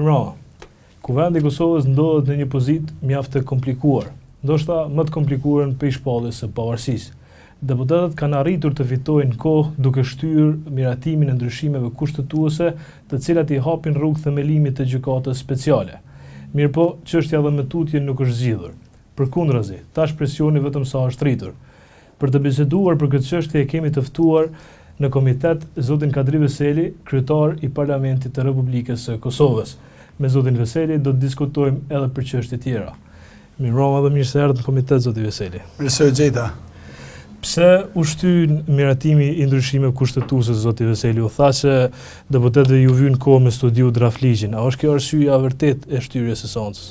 Mirëmbrëma. Kuvendi i Kosovës ndodhet në një pozitë mjaft të komplikuar, ndoshta më të komplikuar për shpalljes së pavarësisë. Deputetët kanë arritur të fitojnë kohë duke shtyrë miratimin e ndryshimeve kushtetuese, të cilat I hapin rrugë themelimit të gjykatës speciale. Mirëpo, çështja dhe me tutje nuk është zgjidhur. Përkundrazi, tash presioni vetëm sa është rritur. Për të biseduar për këtë çështje kemi të ftuar në komitet zotin Kadri Veseli, kryetar I Parlamentit të Republikës së Kosovës. Me zotin Veseli do të diskutojmë edhe për çështje tjera. Mirëmbrëma dhe mirë se erdhët në komitet zoti Veseli. Mirë se u gjeta. Pse u shtyn miratimi I ndryshimeve kushtetuese zoti Veseli? U tha se deputetëve ju vjen kohë me studiu draft ligjin. A është kjo arsyeja vërtet e shtyrjes së seancës?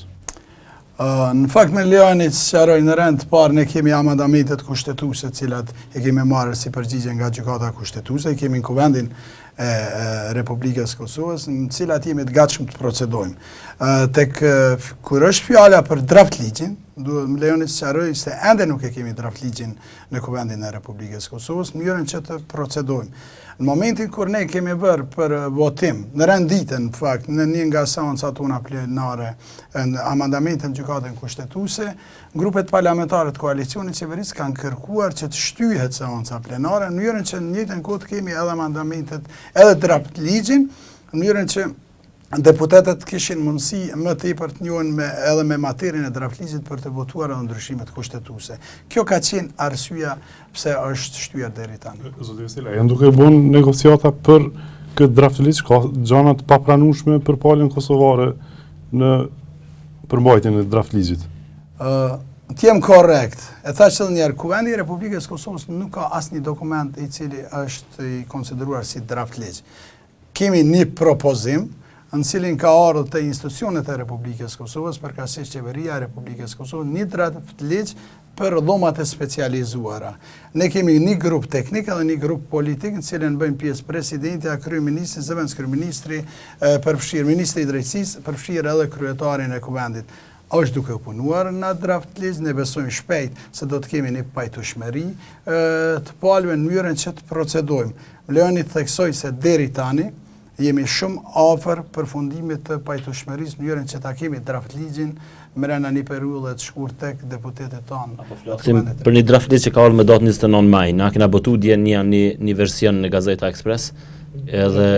Në fakt me lejoni të sqaroj në rend të parë ne kemi amandamentet kushtetuese të cilat e kemi marrë si përgjigje nga gjykata kushtetuese, kemi në Kuvendin e Republikës Kosovës, në cilat jemi të gatshëm të procedojmë. Tek kur është fjala për draft ligjin, duhet më lejoni të sqaroj se ende nuk e kemi draft ligjin në Kuvendin e Republikës Kosovës, në mënyrën që të procedojmë. Në momentin kur ne kemi bërë për votim, në renditën, në fakt, në një nga seancat tona plenare, në amandamentin gjykatën kushtetuese, grupet parlamentare të koalicionit qeverisë kanë kërkuar që të shtyhet seanca plenare, në mënyrën që në njëjtën kohë kemi edhe amandamentet, edhe draft ligjin, në mënyrën që deputetët kishin mundësi më tepër të njohin edhe me materien e draft ligjit për të votuar edhe ndryshimet kushtetuese. Kjo ka qenë arsyeja pse është shtyer deri tani. Zoti Veseli, janë duke bën negociata për këtë draft ligj, ka gjëra të papranueshme për palën kosovare në përmbajtjen e draft ligjit. Të jem korrekt. E thash edhe një herë, Kuvendi I Republikës Kosovës nuk ka asnjë dokument I cili është I konsideruar si draft ligj. Kemi një propozim në cilin ka ardhur të institucionet e Republikës Kosovës, përkatësisht qeveria e Republikës Kosovës, një draft ligj për dhomat e specializuara. Ne kemi një grup teknik edhe një grup politik në cilin bëjmë pjesë presidenti, kryeministri, zëvendës kryeministri, përfshirë ministri I drejtësisë, përfshirë edhe kryetarin e Kuvendit. Është duke punuar në draft ligj, ne besojmë shpejt se do të kemi një pajtueshmëri të palëve në mënyrën që të procedojmë. Lejoni të theksoj se deri tani jemi shumë afër përfundimit të pajtueshmërisë në mënyrën që ta kemi draft ligjin brenda një periudhe të shkurtër tek deputetët tanë. Për një draft ligj që ka ardhur me datën 29 maj, na kena botu dje një version në Gazeta Express, edhe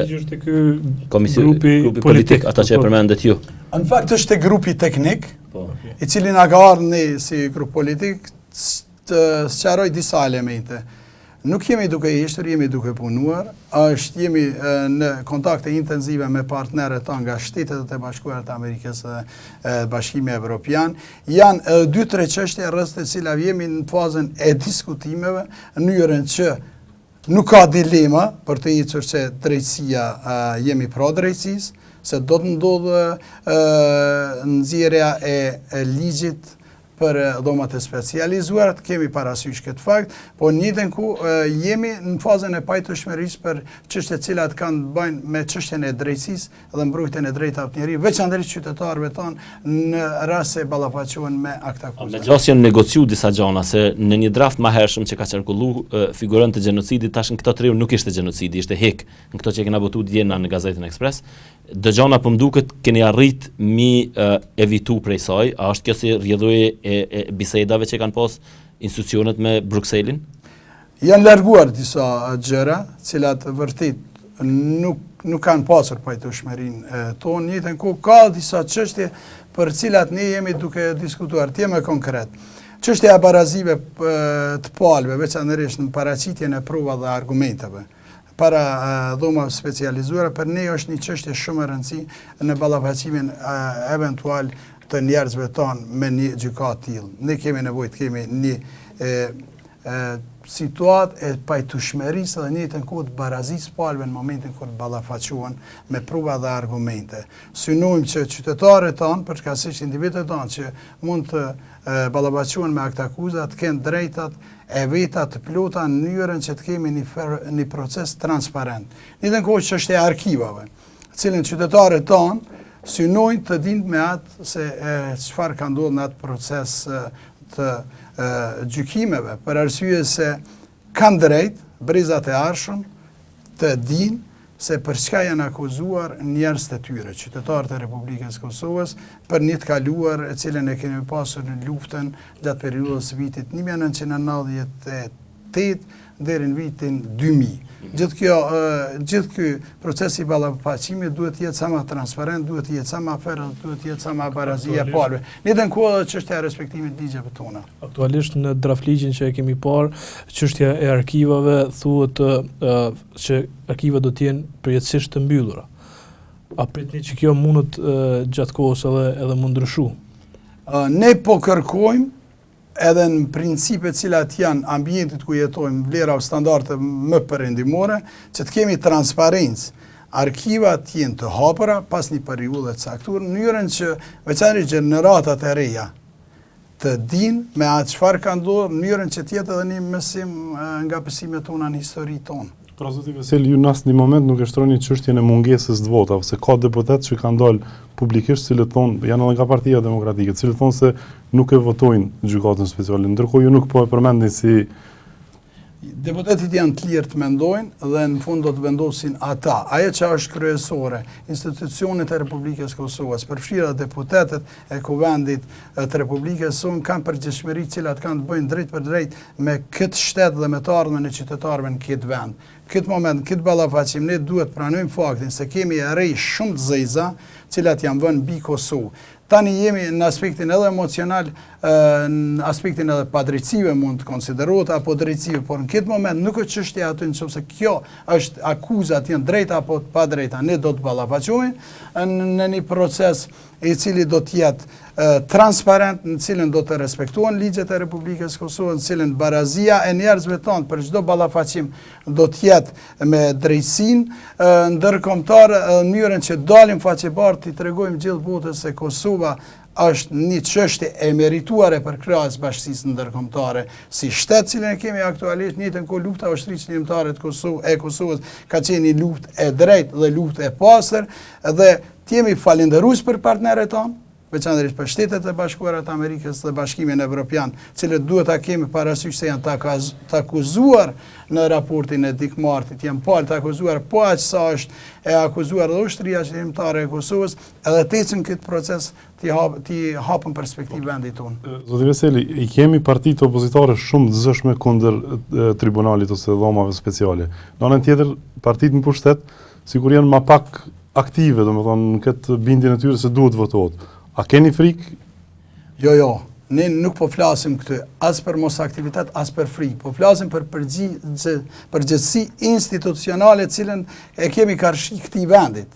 grupi politik ata që e përmendet ju. Në fakt është te grupi teknik, I cili na ka ardhur ne si grup politik të sqaroj disa elemente. Nuk jemi duke ishtur, jemi duke punuar, jemi në kontakte intensive me partnerët tanë nga Shtetet e Bashkuara të Amerikës dhe Bashkimi Evropian. Janë 2-3 çështje rreth të cilave jemi në fazën e diskutimeve, në mënyrën që nuk ka dilema për të ecur se drejtësia jemi pro drejtësisë, se do të ndodhë nxjerrja e ligjit për dhomat e specializuar, kemi parasysh këtë fakt, po në njëjtën kohë jemi në fazën e pajtueshmërisë për çështjet cilat kanë të bëjnë me çështjen e drejtësisë dhe mbrojtjen e drejtave të njerëzit, veçanërisht qytetarëve tanë në rast se ballafaqohen me akt akuzativ. Megjithëse janë negociu disa gjëra se në një draft më hershëm që ka qarkulluar figuron të gjenocidit, tash në këto 3 nuk ishte gjenocidi, ishte hek. Në këto që kena botuar dje në Gazetën Express. Dëgjona po mduket keni arrit mi evitu prej saj, a është kjo si rrjedhje e bisedave që kanë pas institucionet me Brukselin? Janë larguar disa gjëra, cilat vërtet nuk kanë pasur pajtueshmërinë tonë, në njëjtën kohë ka disa çështje për cilat ne jemi duke diskutuar, të jemi konkret. Çështja e barazive të palëve, veçanërisht në paraqitjen e provave dhe argumenteve para dhoma specializuara, për ne është një çështje shumë e rëndësishme në ballafaqimin eventual të njerëzve tanë me një gjykatë tillë. Ne kemi nevojë të kemi një situatë e pajtueshmërisë dhe në njëjtën kohë të barazisë palëve në momentin kur ballafaqohen me prova dhe argumente. Synojmë që qytetarët tanë, përkatësisht individët tanë që mund të ballafaqohen me akt akuza, të kenë drejtat e veta të plota në mënyrën që të kemi një proces transparent. Në njëjtën kohë çështja e arkivave, cilën qytetarët tanë synojnë të dinë me atë se çfarë ka ndodhur në atë proces të gjykimeve, për arsye se kanë drejt brezat e arshëm të dinë se për çka janë akuzuar njerëz të tyre, qytetarët e Republikës Kosovës, për një të kaluar e cilën e kemi pasur në luftën gjatë periudhës vitit 1998 deri në vitin 2000. Gjithë ky proces i ballafaqimit duhet të jetë sa më transparent, duhet të jetë sa më fair, duhet të jetë sa më barazi e palëve. Në të kohë çështja e respektimit të ligjeve tona. Aktualisht në draftligjin që e kemi parë, çështja e arkivave thuhet që arkivat do të jenë përjetësisht të mbyllura. A pritni që kjo mundet gjatë kohës edhe mund ndryshu? Ne po kërkojmë edhe në principe cilat janë ambientit ku jetojmë, vlera o standarde më perëndimore, që të kemi transparencë. Arkivat jenë të hapura pas një periudhe të caktuar, në mënyrën që veçanërisht gjeneratat e reja të dinë me atë çfarë ka ndodhur, në mënyrën që të jetë edhe një mësim nga pësimet tona në historinë tonë. Pra zoti Veseli, ju në asnjë moment nuk e shtroni çështjen e mungesës të votave, se ka deputet që kanë dalë publikisht cilët thonë, janë edhe nga Partia Demokratike, cilët thonë se nuk e votojnë gjykatën speciale, ndërkohë ju nuk po e përmendni si Deputetit janë të lirë të mendojnë dhe në fund do të vendosin ata. Ajo që është kryesore, institucionet e Republikës Kosovës, përfshira deputetet e Kuvendit të Republikës Kosovës kanë përgjegjësi cilat kanë të bëjnë drejt për drejt me këtë shtet dhe me të ardhmen e qytetarëve në këtë vend. Këtë moment, këtë ballafaqim, ne duhet pranojmë faktin se kemi rej shumë të zëjza, cilat janë vënë mbi Kosovë. Tani jemi në aspektin edhe emocional, në aspektin edhe padrejtësive mund të konsiderohet apo drejtësive, por në këtë moment nuk është çështja aty nëse kjo është akuzat janë drejta apo pa drejta. Ne do të ballafaqohemi në një proces i cili do të jetë transparent, në cilën do të respektohen ligjet e Republikës Kosovës, në cilën barazia e njerëzve tonë për çdo ballafaqim do të jetë me drejtësinë ndërkombëtare, në mënyrën që dalim faqebartë të tregojmë gjithë botës se Kosova është një çështje e merituare për krahas bashkësisë ndërkombëtare si shtet cilën e kemi aktualisht. Në njëjtën kohë lufta ushtrisë ndërkombëtare e Kosovës ka qenë një luftë e drejtë dhe luftë e pastër dhe të jemi falënderues për partnerët tonë, veçanërisht për Shtetet e Bashkuara të Amerikës dhe Bashkimin Evropian, cilët duhet ta kemi parasysh se janë të akuzuar në raportin e dikmartit, janë palë të akuzuar, po aq sa është e akuzuar dhe ushtria qendrore e Kosovës, edhe të ecën këtë proces të hapën perspektivë vendit tonë. Zoti Veseli, i kemi partitë opozitare shumë të zëshme kundër tribunalit ose dhomave speciale. Në anën tjetër, partitë në pushtet sikur janë më pak aktive, domethënë në këtë bindjen e tyre se duhet votohet. A keni frikë? Jo, ne nuk po flasim këtë as për mos aktivitet, as për frikë, po flasim për përgjegjësi institucionale cilën e kemi karshi këtij vendit.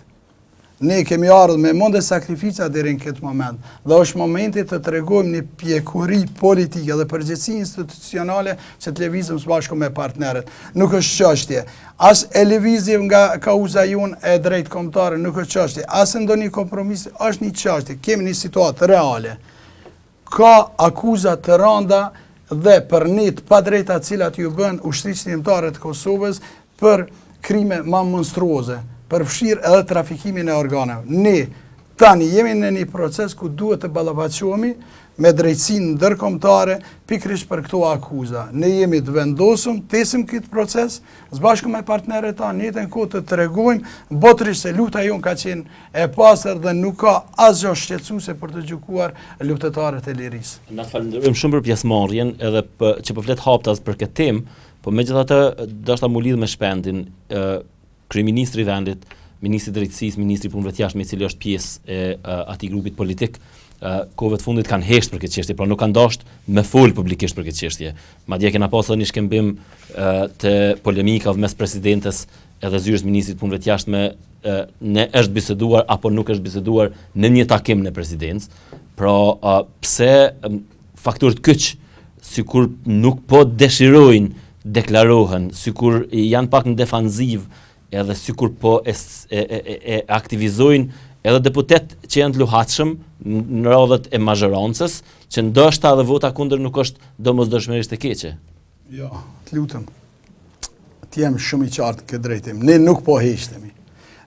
Ne kemi ardhur me monde sakrifica deri në këtë moment dhe është momenti të tregojmë një pjekuri politike dhe përgjegjësi institucionale që të lëvizim së bashku me partnerët. Nuk është çështje as e lëvizjem nga kauza jonë e drejtë kombëtare, nuk është çështje as ndonjë kompromis, është një çështje. Kemi një situatë reale. Ka akuza të rënda dhe për një të padrejta të cilat ju bën ushtrisë ndërkombëtare të Kosovës për krime më monstruoze, përfshirë edhe trafikimin e organeve. Ne tani jemi në një proces ku duhet të ballafaqohemi me drejtsinë ndërkombëtare pikërisht për këto akuza. Ne jemi të vendosur të esim këtë proces së bashku me partnerët tanë, në jetën kohë të tregojmë botërisht se lufta jonë ka qenë e pastër dhe nuk ka asgjë shqetësuese për të gjykuar luftëtarët e lirisë. Na falenderojmë shumë për pjesëmarrjen edhe që po flet haptas për këtë temë, po megjithatë do të mu lidh me shpendin kryeministri i vendit, ministri i drejtësisë, ministri i punëve të jashtme, i cili është pjesë e atij grupit politik, kohëve të fundit kanë hesht për këtë çështje, pra nuk kanë dashur me fol publikisht për këtë çështje. Madje kena pasur një shkëmbim të polemikave mes presidentes edhe zyrës ministrit të punëve të jashtme, ne është biseduar apo nuk është biseduar në një takim në presidencë. Pra pse faktorët kyç sikur nuk po dëshirojnë deklarohen, sikur janë pak në defanziv, edhe sikur po e aktivizojnë edhe deputet që janë të luhatshëm në radhët e mazhorancës, që ndoshta edhe vota kundër nuk është domosdoshmërisht e keqe. Jo, të lutem. Të jem shumë i qartë këtë drejtim. Ne nuk po heqtemi.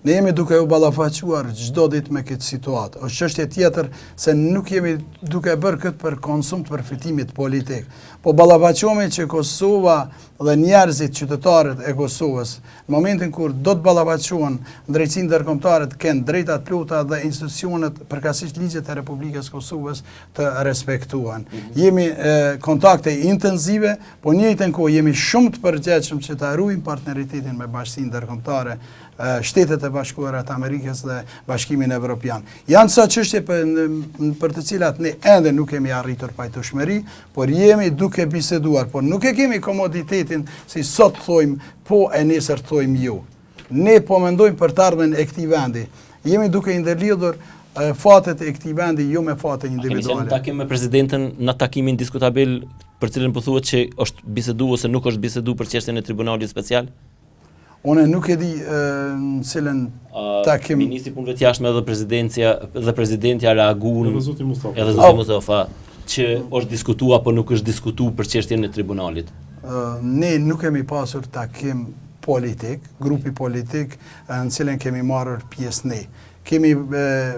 Ne jemi duke u ballafaquar çdo ditë me këtë situatë. Është çështje tjetër se nuk jemi duke bërë këtë për konsum të përfitimit politik. Po ballafaqohemi që Kosova dhe njerëzit, qytetarët e Kosovës, në momentin kur do të ballafaqohen drejtësinë ndërkombëtare të kenë drejta të plota dhe institucionet përkatësisht ligjet e Republikës Kosovës të respektuan. Jemi kontakte intensive, po në njëjtën kohë jemi shumë të përgjegjshëm që të ruajmë partneritetin me Bashkinë Ndërkombëtare, Shtetet e Bashkuara të Amerikës dhe Bashkimin Evropian. Janë sa çështje për të cilat ne ende nuk kemi arritur pajtueshmëri, por jemi duke biseduar, por nuk e kemi komoditetin si sot thojmë po e nesër thojmë jo. Ne po mendojmë për të ardhmen e këtij vendi. Jemi duke i ndërlidhur fatet e këtij vendi jo me fate individuale. Kemi takim me presidentën në takimin diskutabil për cilën po thuhet që është bisedu ose nuk është bisedu për çështjen e Tribunalit Special? Unë nuk e di në cilën takim... Ministri punëve të jashtme dhe presidentja reaguan Edhe zoti Mustafa. Edhe zoti Mustafa që është diskutuar apo nuk është diskutuar për çështjen e tribunalit. Ne nuk kemi pasur takim politik, grupi politik në cilën kemi marrë pjesë ne. Kemi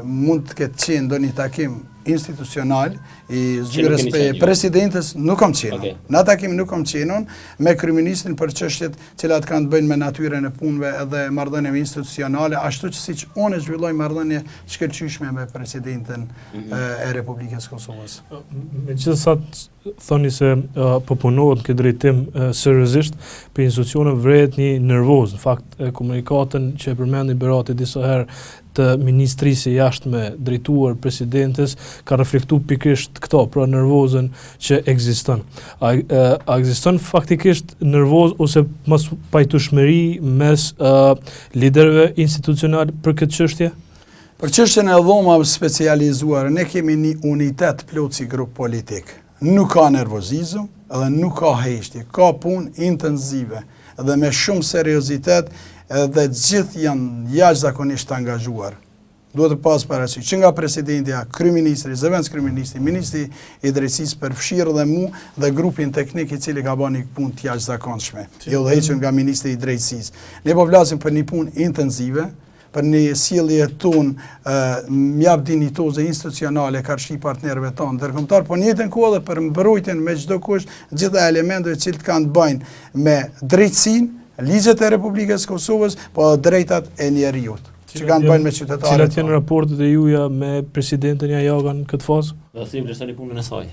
mund të ketë qenë ndonjë takim institucional i zyrës presidentës nuk kam qenë. Okay. Në takim nuk kam qenë me kryeministrin për çështjet cilat kanë të bëjnë me natyrën e punëve edhe marrëdhënieve institucionale, ashtu që siç unë zhvilloj marrëdhënie shkëlqyeshme me presidentën e Republikës Kosovës. Megjithatë thoni se po punohet në këtë drejtim seriozisht, për institucionet vret një nervoz. Në fakt komunikatën që e përmendi Berati disa herë të ministrisë jashtme drejtuar presidentes ka reflektuar pikërisht këto, pra nervozën që ekziston. A ekziston faktikisht nervoz ose mos pajtueshmëri mes liderëve institucional për këtë çështje? Për çështjen e dhomave specializuar, ne kemi një unitet plot si grup politik. Nuk ka nervozizëm edhe nuk ka heshtje, ka punë intensive dhe me shumë seriozitet dhe gjithë janë jashtëzakonisht të angazhuar. Duhet të pas parasysh që nga presidentja, kryeministri, zëvendës kryeministri, ministri i drejtësisë përfshirë dhe mu dhe grupin teknik i cili ka bërë një punë të jashtëzakonshme. Jo dhe heqën nga ministri i drejtësisë. Ne po flasim për një punë intensive, për një sjellje tonë mjaft dinjitoze institucionale karshi partnerëve tonë ndërkombëtar, po në njëjtën kohë edhe për mbrojtjen me çdo kusht gjitha elementeve që kanë të bëjnë me drejtësinë, ligjet e Republikës Kosovës, po drejtat e njerëzit që kanë të bëjnë me qytetarët. Cilat janë raportet e juaja me presidentën Jagan këtë fazë? Dhe si vlerësoni punën e saj?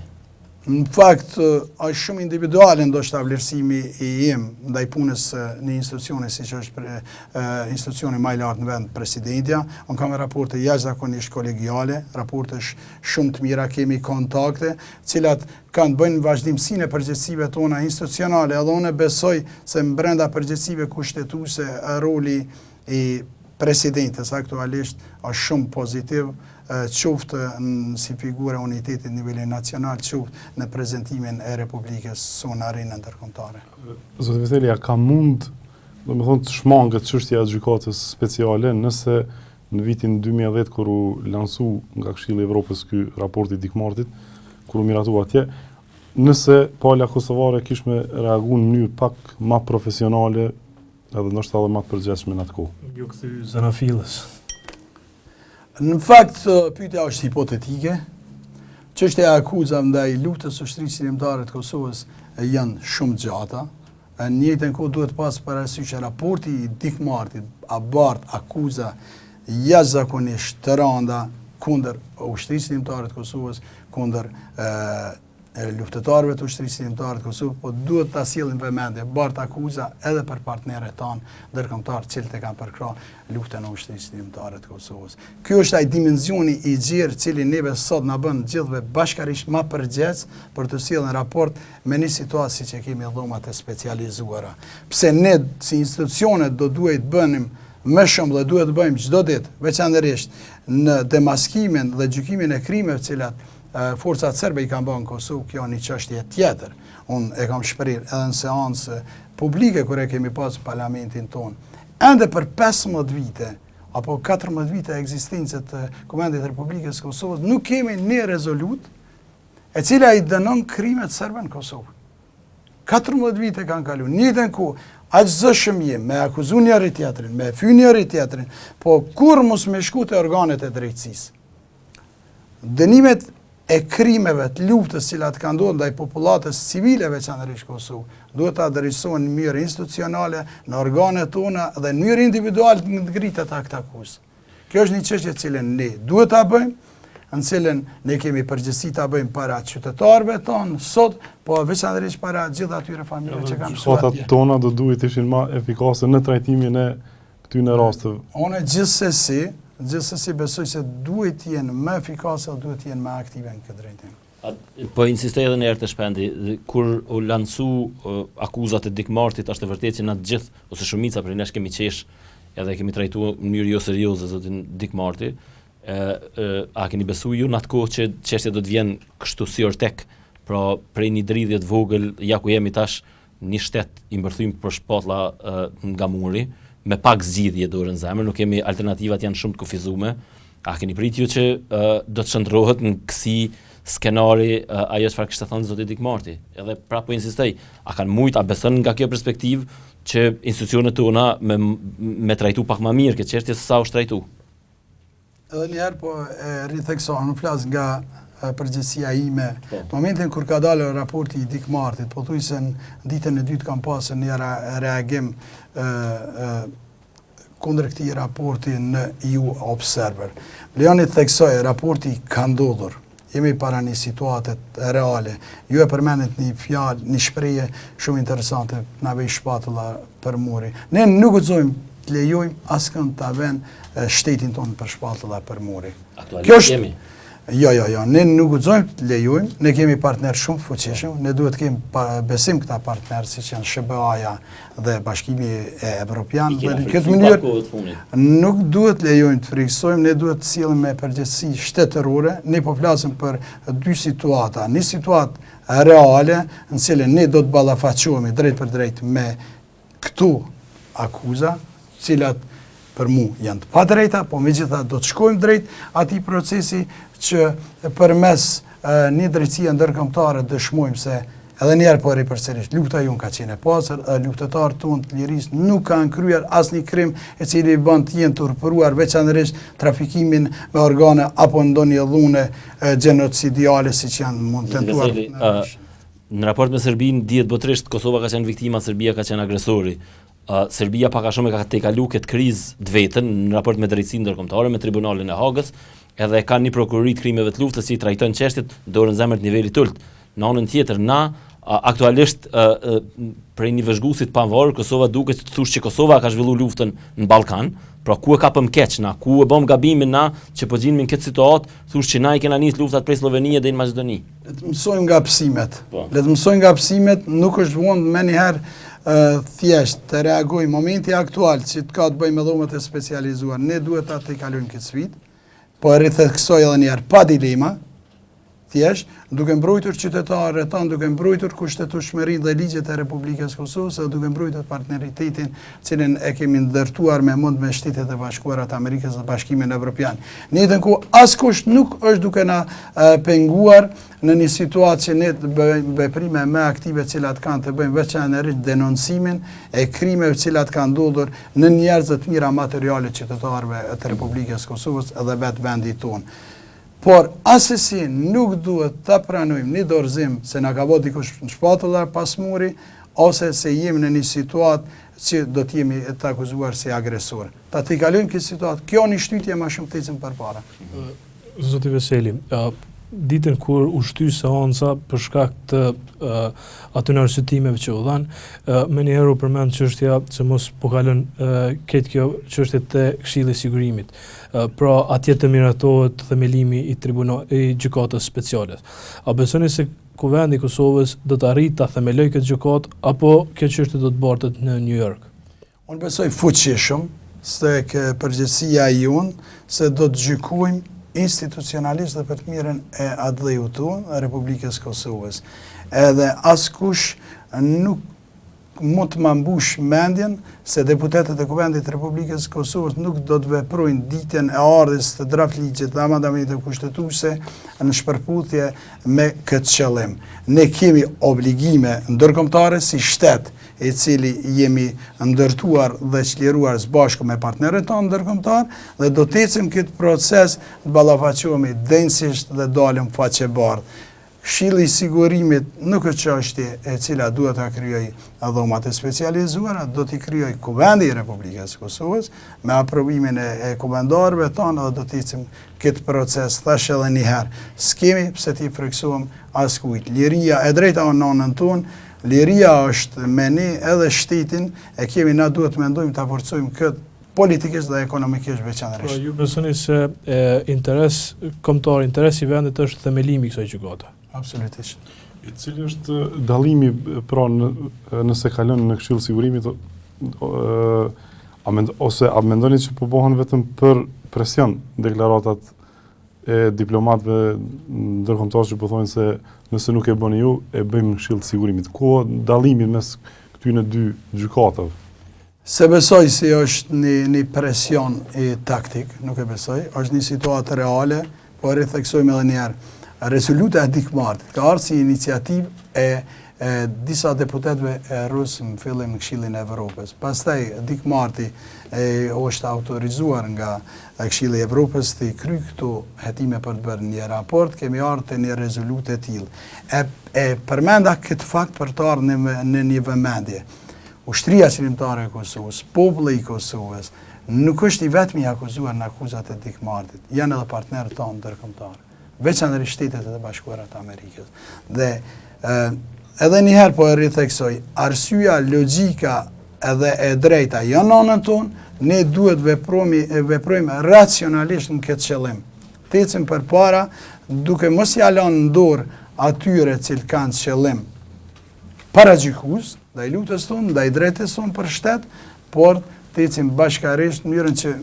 Në fakt, është shumë individuale ndoshta vlerësimi i im ndaj punës në institucione siç është institucioni më i lartë në vend presidentja. Unë kam raporte jashtëzakonisht kolegiale, raporte shumë të mira, kemi kontakte, cilat kanë bëjnë vazhdimsinë e përgjegjësive tona institucionale, edhe unë besoj se brenda përgjegjësive kushtetuese roli i presidentës aktualisht është shumë pozitiv, qoftë si figura unitetit nivelin nacional, qoftë në prezentimin e Republikës në arenën ndërkombëtare. Zoti Veteli, ka mund, domethënë të shmangët çështja e gjykatës speciale nëse në vitin 2010 kur u lansu nga Këshilli i Evropës ky raport i Dikmartit, kur u miratu atje, nëse pala kosovare kishte reaguar në mënyrë pak më profesionale edhe ndoshta edhe më të përgjithshme në atë kohë. Ju kthy zanafillës. Në fakt, pyetja është hipotetike. Çështja e akuzave ndaj luftës së ushtrisë shërbëtare të Kosovës janë shumë gjata. Në njëjtën kohë duhet pas parasysh raporti i Dikmartit abart akuza jashtëzakonisht të rënda kundër ushtrisë shërbëtare të Kosovës, kundër luftëtarëve të ushtrisë shërbëtare të Kosovës, po duhet ta sjellim vëmendje bart akuza edhe për partnerët tanë ndërkombëtar të cilët e kanë përkrahur luftën e ushtrisë shërbëtare të Kosovës. Ky është ai dimensioni i gjerë cili neve sot na bën gjithëve bashkarisht më përgjegjës për të sjellë një raport me një situatë siç e kemi dhomat e specializuara. Pse ne si institucione do duhet të bënim më shumë dhe duhet të bëjmë çdo ditë, veçanërisht në demaskimin dhe gjykimin e krimeve të cilat forcat serbe i kanë bërë në Kosovë, kjo një çështje tjetër. Unë e kam shpërrir edhe në seancë publike kur e kemi pas në parlamentin tonë. Ende për 15 vite apo 14 vite ekzistencë të Komandit të Republikës Kosovës nuk kemi një rezolut e cila i dënon krimet serbe në Kosovë. 14 vite kanë kalu, njëtën ku, aqë zëshëm jem, me akuzu njëri tjetërin, me fy njëri tjetërin, po kur mos me shku të organet e drejtësisë. Dënimet e krimeve të luftës cilat kanë ndodhur ndaj popullatës civile veçanërisht Kosovë, duhet ta drejtohen në mënyrë institucionale, në organet tona dhe në mënyrë individuale të ngritet akta akusë. Kjo është një çështje që cilën ne duhet ta bëjmë, në cilën ne kemi përgjegjësi ta bëjmë para qytetarëve tonë sot, po veçanërisht para gjithë atyre familjeve që kanë shkotat tona do duhet ishin më efikase në trajtimin e këtyre rasteve. Unë gjithsesi besoj se duhet jenë më efikase, duhet jenë më aktive në këtë drejtim. Po insistoj edhe një herë të shpendi, kur u lancu akuzat e Dikmartit, është e vërtetë që na të gjithë, ose shumica prej nesh kemi qesh, edhe kemi trajtuar në mënyrë jo serioze zotin Dikmarti, a keni besu ju në atë kohë që çështja do të vjen kështu si ortek, pra prej një dridhje të vogël, ja ku jemi tash një shtet i mbërthym për shpatlla nga muri, me pak zgjidhje dorën zemër, nuk kemi alternativat janë shumë të kufizume. A keni pritur që do të shndrohet në kësi skenari ajo çfarë kishte thënë zoti Dikmarti? Edhe prapë insistoj, a kanë mujt, a beson nga kjo perspektivë që institucionet tona me trajtu pak më mirë këtë çështje se sa është trajtu? Edhe njëherë po ritheksohem, nuk flas nga përgjegjësia ime. Në momentin kur ka dalë raporti i Dikmartit, po thuaj se në ditën e dytë kam pasur një reagim kundër këtij raporti në EU Observer. Lejoni të theksoj, raporti ka ndodhur. Jemi para një situate reale. Ju e përmendet një fjalë, një shprehje shumë interesante, na vej shpatulla për muri. Ne nuk guxojmë të lejojmë askënd ta vënë shtetin tonë për shpatulla për muri. Aktualisht jemi. Jo, ne nuk guxojmë të lejojmë, ne kemi partner shumë fuqishëm, ne duhet të kemi besim këta partnerë siç janë SBA-ja dhe Bashkimi Evropian. Në këtë mënyrë nuk duhet lejojmë të frikësojmë, ne duhet të sillim me përgjegjësi shtetërore. Ne po flasim për dy situata, një situatë reale në cilën ne do të ballafaqohemi drejt për drejt me këtu akuza, cilat për mu janë të padrejta, po megjithatë do të shkojmë drejt atij procesi që përmes një drejtësie ndërkombëtare dëshmojmë se edhe njerë po ripërsërisht lufta jonë ka qenë e pastër, luftëtarët tonë të lirisë nuk kanë kryer asnjë krim i cili bën të jenë turpëruar, veçanërisht trafikimin me organe apo ndonjë dhune genocidiale siç janë mund të tentuar. Në raport me Serbinë dihet botërisht Kosova ka qenë viktima, Serbia ka qenë agresori. Serbia pak a shumë ka tejkalu këtë krizë të vetën në raport me drejtsinë ndërkombëtare, me tribunalin e Hagës, edhe kanë një prokurori të krimeve të luftës që trajtojnë çështjet dorën zemër të nivelit të ulët. Në anën tjetër, na aktualisht prej një vëzhguesit pavarur, Kosova duket të thosh që Kosova ka zhvilluar luftën në Ballkan, pra ku e kapëm keq na, ku e bëm gabimin na që po gjinemi në këtë situatë, thosh që na i kena nis luftat prej Slovenia deri në Maqedoni. Le të mësojmë nga psimet. Nuk është vonë më njëherë thjesht të reagoj momenti aktual që të ka të bëjmë me dhomët e specializuar. Ne duhet ta tejkalojmë këtë sfidë, po e ritheksoj edhe një herë pa dilema, thjesht duke mbrojtur qytetarët tanë, duke mbrojtur kushtetueshmërinë dhe ligjet e Republikës Kosovës, dhe duke mbrojtur partneritetin cilin e kemi ndërtuar me Shtetet e Bashkuara të Amerikës dhe Bashkimin Evropian. Në jetën ku askush nuk është duke na penguar në një situatë që ne të bëjmë veprime më aktive cilat kanë të bëjmë veçanërisht denoncimin e krimeve cilat kanë ndodhur në njerëz të mira materiale qytetarëve të Republikës Kosovës dhe vetë vendit tonë. Por asesi nuk duhet ta pranojmë një dorëzim se na ka bërë dikush në shpatullar pas muri, ose se jemi në një situatë që do të jemi të akuzuar si agresor. Ta tejkalojmë këtë situatë. Kjo një shtytje më shumë të ecim përpara. Zoti Veseli, ditën kur u shty seanca për shkak të atyre arsyetimeve që u dhanë, më njëherë u përmend çështja se mos po kalon këtë kjo çështje te Këshilli i Sigurimit. Pra atje të miratohet themelimi i gjykatës speciale. A besoni se Kuvendi i Kosovës do të arrijë ta themelojë këtë gjykatë apo kjo çështje do të bartet në New York? Unë besoj fuqishëm se përgjegjësia jonë se do të gjykojmë institucionalisht dhe për të mirën e ADH-ut tonë, Republikës Kosovës. Edhe askush nuk mund të më mbush mendjen se deputetët e Kuvendit të Republikës së Kosovës nuk do të veprojnë ditën e ardhes të draftligjit dhe amandamentit kushtetuese në shpërputhje me këtë qëllim. Ne kemi obligime ndërkombëtare si shtet i cili jemi ndërtuar dhe çliruar së bashku me partnerët tonë ndërkombëtar dhe do të ecim këtë proces të ballafaqohemi denjësisht dhe dalim faqebardh. Këshilli i sigurimit nuk është çështje e cila duhet ta krijojë dhomat e specializuara, do t'i krijojë Kuvendi i Republikës së Kosovës me aprovimin e kuvendarëve tonë dhe do të ecim këtë proces. Thash edhe një herë, s'kemi pse t'i friksohem askujt. Liria e drejta o nonën tonë, liria është me ne edhe shtetin e kemi, na duhet të mendojmë ta forcojmë këtë politikisht dhe ekonomikisht veçanërisht. Ju besoni se interes kombëtar, interesi i vendit është themelimi i kësaj gjykate? Absolutisht. I cili është dallimi pra nëse kalon në Këshill Sigurimit ose a mendoni që po bëhen vetëm për presion deklaratat e diplomatëve ndërkombëtar që po thonë se nëse nuk e bëni ju, e bëjmë në Këshill Sigurimit. Ku dallimi mes këtyre dy gjykatave? Se besoj si është një presion taktik, nuk e besoj, është një situatë reale, po e ritheksojmë edhe një herë. Rezoluta e Dikmartit ka ardhur si iniciativë e disa deputetëve rusë në fillim në Këshillin e Evropës. Pastaj Dikmarti është autorizuar nga Këshilli i Evropës të kryej këto hetime për të bërë një raport, kemi ardhur te një rezolutë e tillë. E përmenda këtë fakt për të ardhur në një vëmendje. Ushtria qëllimtare e Kosovës, populli i Kosovës, nuk është i vetmi i akuzuar në akuzat e Dikmartit, janë edhe partnerët tonë ndërkombëtar, veçanërisht Shtetet e Bashkuara të Amerikës. Dhe edhe një herë po e ritheksoj, arsyeja, logjika edhe e drejta janë anën tonë, ne duhet veprojmë racionalisht në këtë qëllim. Të ecim përpara duke mos ia lënë në dorë atyre që kanë qëllim paragjykues, ndaj luftës tonë, ndaj drejtës tonë për shtet, por të ecim bashkërisht në mënyrën që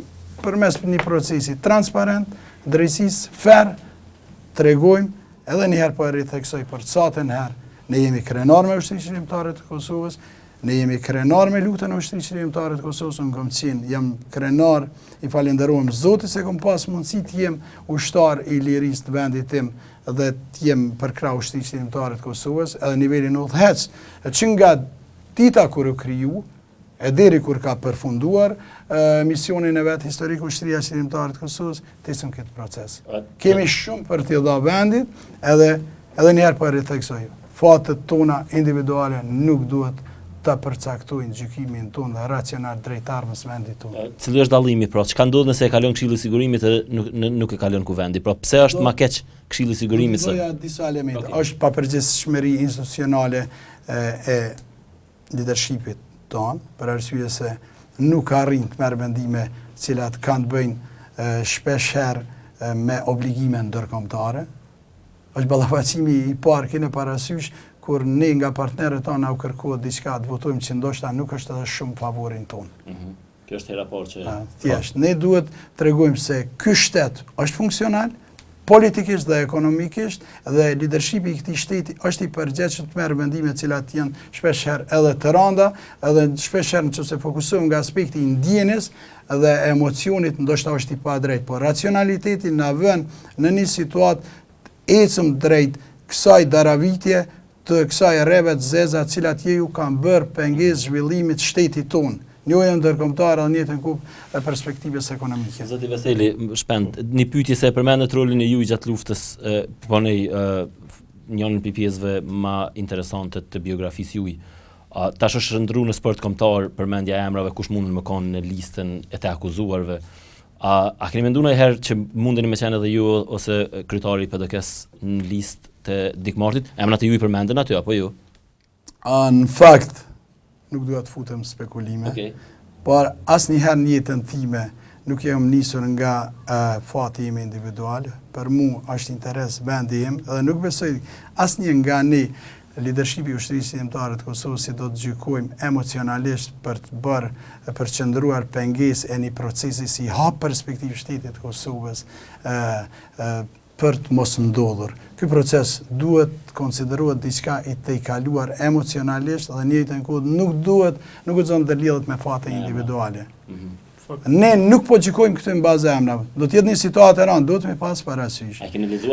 përmes një procesi transparent, drejtësisë, fair, tregojmë edhe një herë po e ritheksoj për catën herë, ne jemi krenar me ushtrisë qëllimtare të Kosovës, ne jemi krenar me luftën e ushtrisë qëllimtare të Kosovës, unë kam qenë, jam krenar, i falenderojmë Zotit se kam pas mundësi të jem ushtar i lirisë të vendit tim dhe të jem përkrah ushtrisë qëllimtare të Kosovës, edhe nivelin udhëheq, që nga dita kur u kriju, e deri kur ka përfunduar misionin e vetë historik ushtria qëllimtare të Kosovës, të ecim këtë proces. Kemi shumë për t'i dha vendit, edhe njerë për ritheksoj. Fatët tona individuale nuk duhet të përcaktojnë gjykimin tonë dhe racional drejtarmës vendit tonë. Cili është dallimi, pra, çka ndodh nëse e kalon Këshilli i Sigurimit e nuk e kalon Kuvendi? Pra, pse është më keq Këshilli i Sigurimit se? Do disa elemente. Është papërgjegjësimeria institucionale e leadershipit tonë, për arsye se nuk arrin të merr vendime të cilat kanë të bëjnë shpesh herë me obligime ndërkombëtare. Është ballafaqimi i parë kene parasysh kur ne nga partnerët tonë u kërkohet diçka të votojmë që ndoshta nuk është edhe shumë favorin tonë. Kjo është hera parë që thjesht ne duhet tregojmë se ky shtet është funksional, politikisht dhe ekonomikisht, dhe leadershipi i këtij shteti është i përgjegjshëm të merr vendime të cilat janë shpesh herë edhe të rënda, edhe shpesh herë nëse fokusohem nga aspekti i ndjenjes dhe emocionit, ndoshta është i padrejtë, por racionaliteti na vën në një situatë ecëm drejt kësaj daravitje të kësaj rreve të zeza të cilat ju kanë bërë pengesë zhvillimit shtetit tonë. Njojën ndërkombëtar dhe njëjtën kupë e perspektivës ekonomike. Zoti Veseli, shpend, një pyetje se përmendet rolin e juaj gjatë luftës, ponej njërin e pjesëve më interesante të biografisë juaj. Tash është rëndruar në sport kombëtar përmendja e emrave kush mundën më kanë në listën e të akuzuarve. A keni menduar ndonjëherë që mundeni me qenë edhe ju ose kryetari i PDK-s në listë të Dikmartit? Emrat e juaj përmenden aty apo jo? Në fakt nuk dua të futem spekulime, por asnjëherë në jetën time nuk jam nisur nga fati im individual. Për mua është interes vendi im dhe nuk besoj asnjë nga ne leadershipi i ushtrisë qëndruare të Kosovës si do të gjykojmë emocionalisht për të bërë përqendruar pengesë e një procesi si hap perspektivë shtetit të Kosovës për të mos ndodhur. ky proces duhet konsiderohet diçka i tejkaluar emocionalisht dhe njëjtën kohë nuk gëzon ndërlidhet me fate individuale. Ne nuk po gjykojmë këtë në bazë emrave. Do të jetë një situatë e rëndë, duhet me pas parasysh.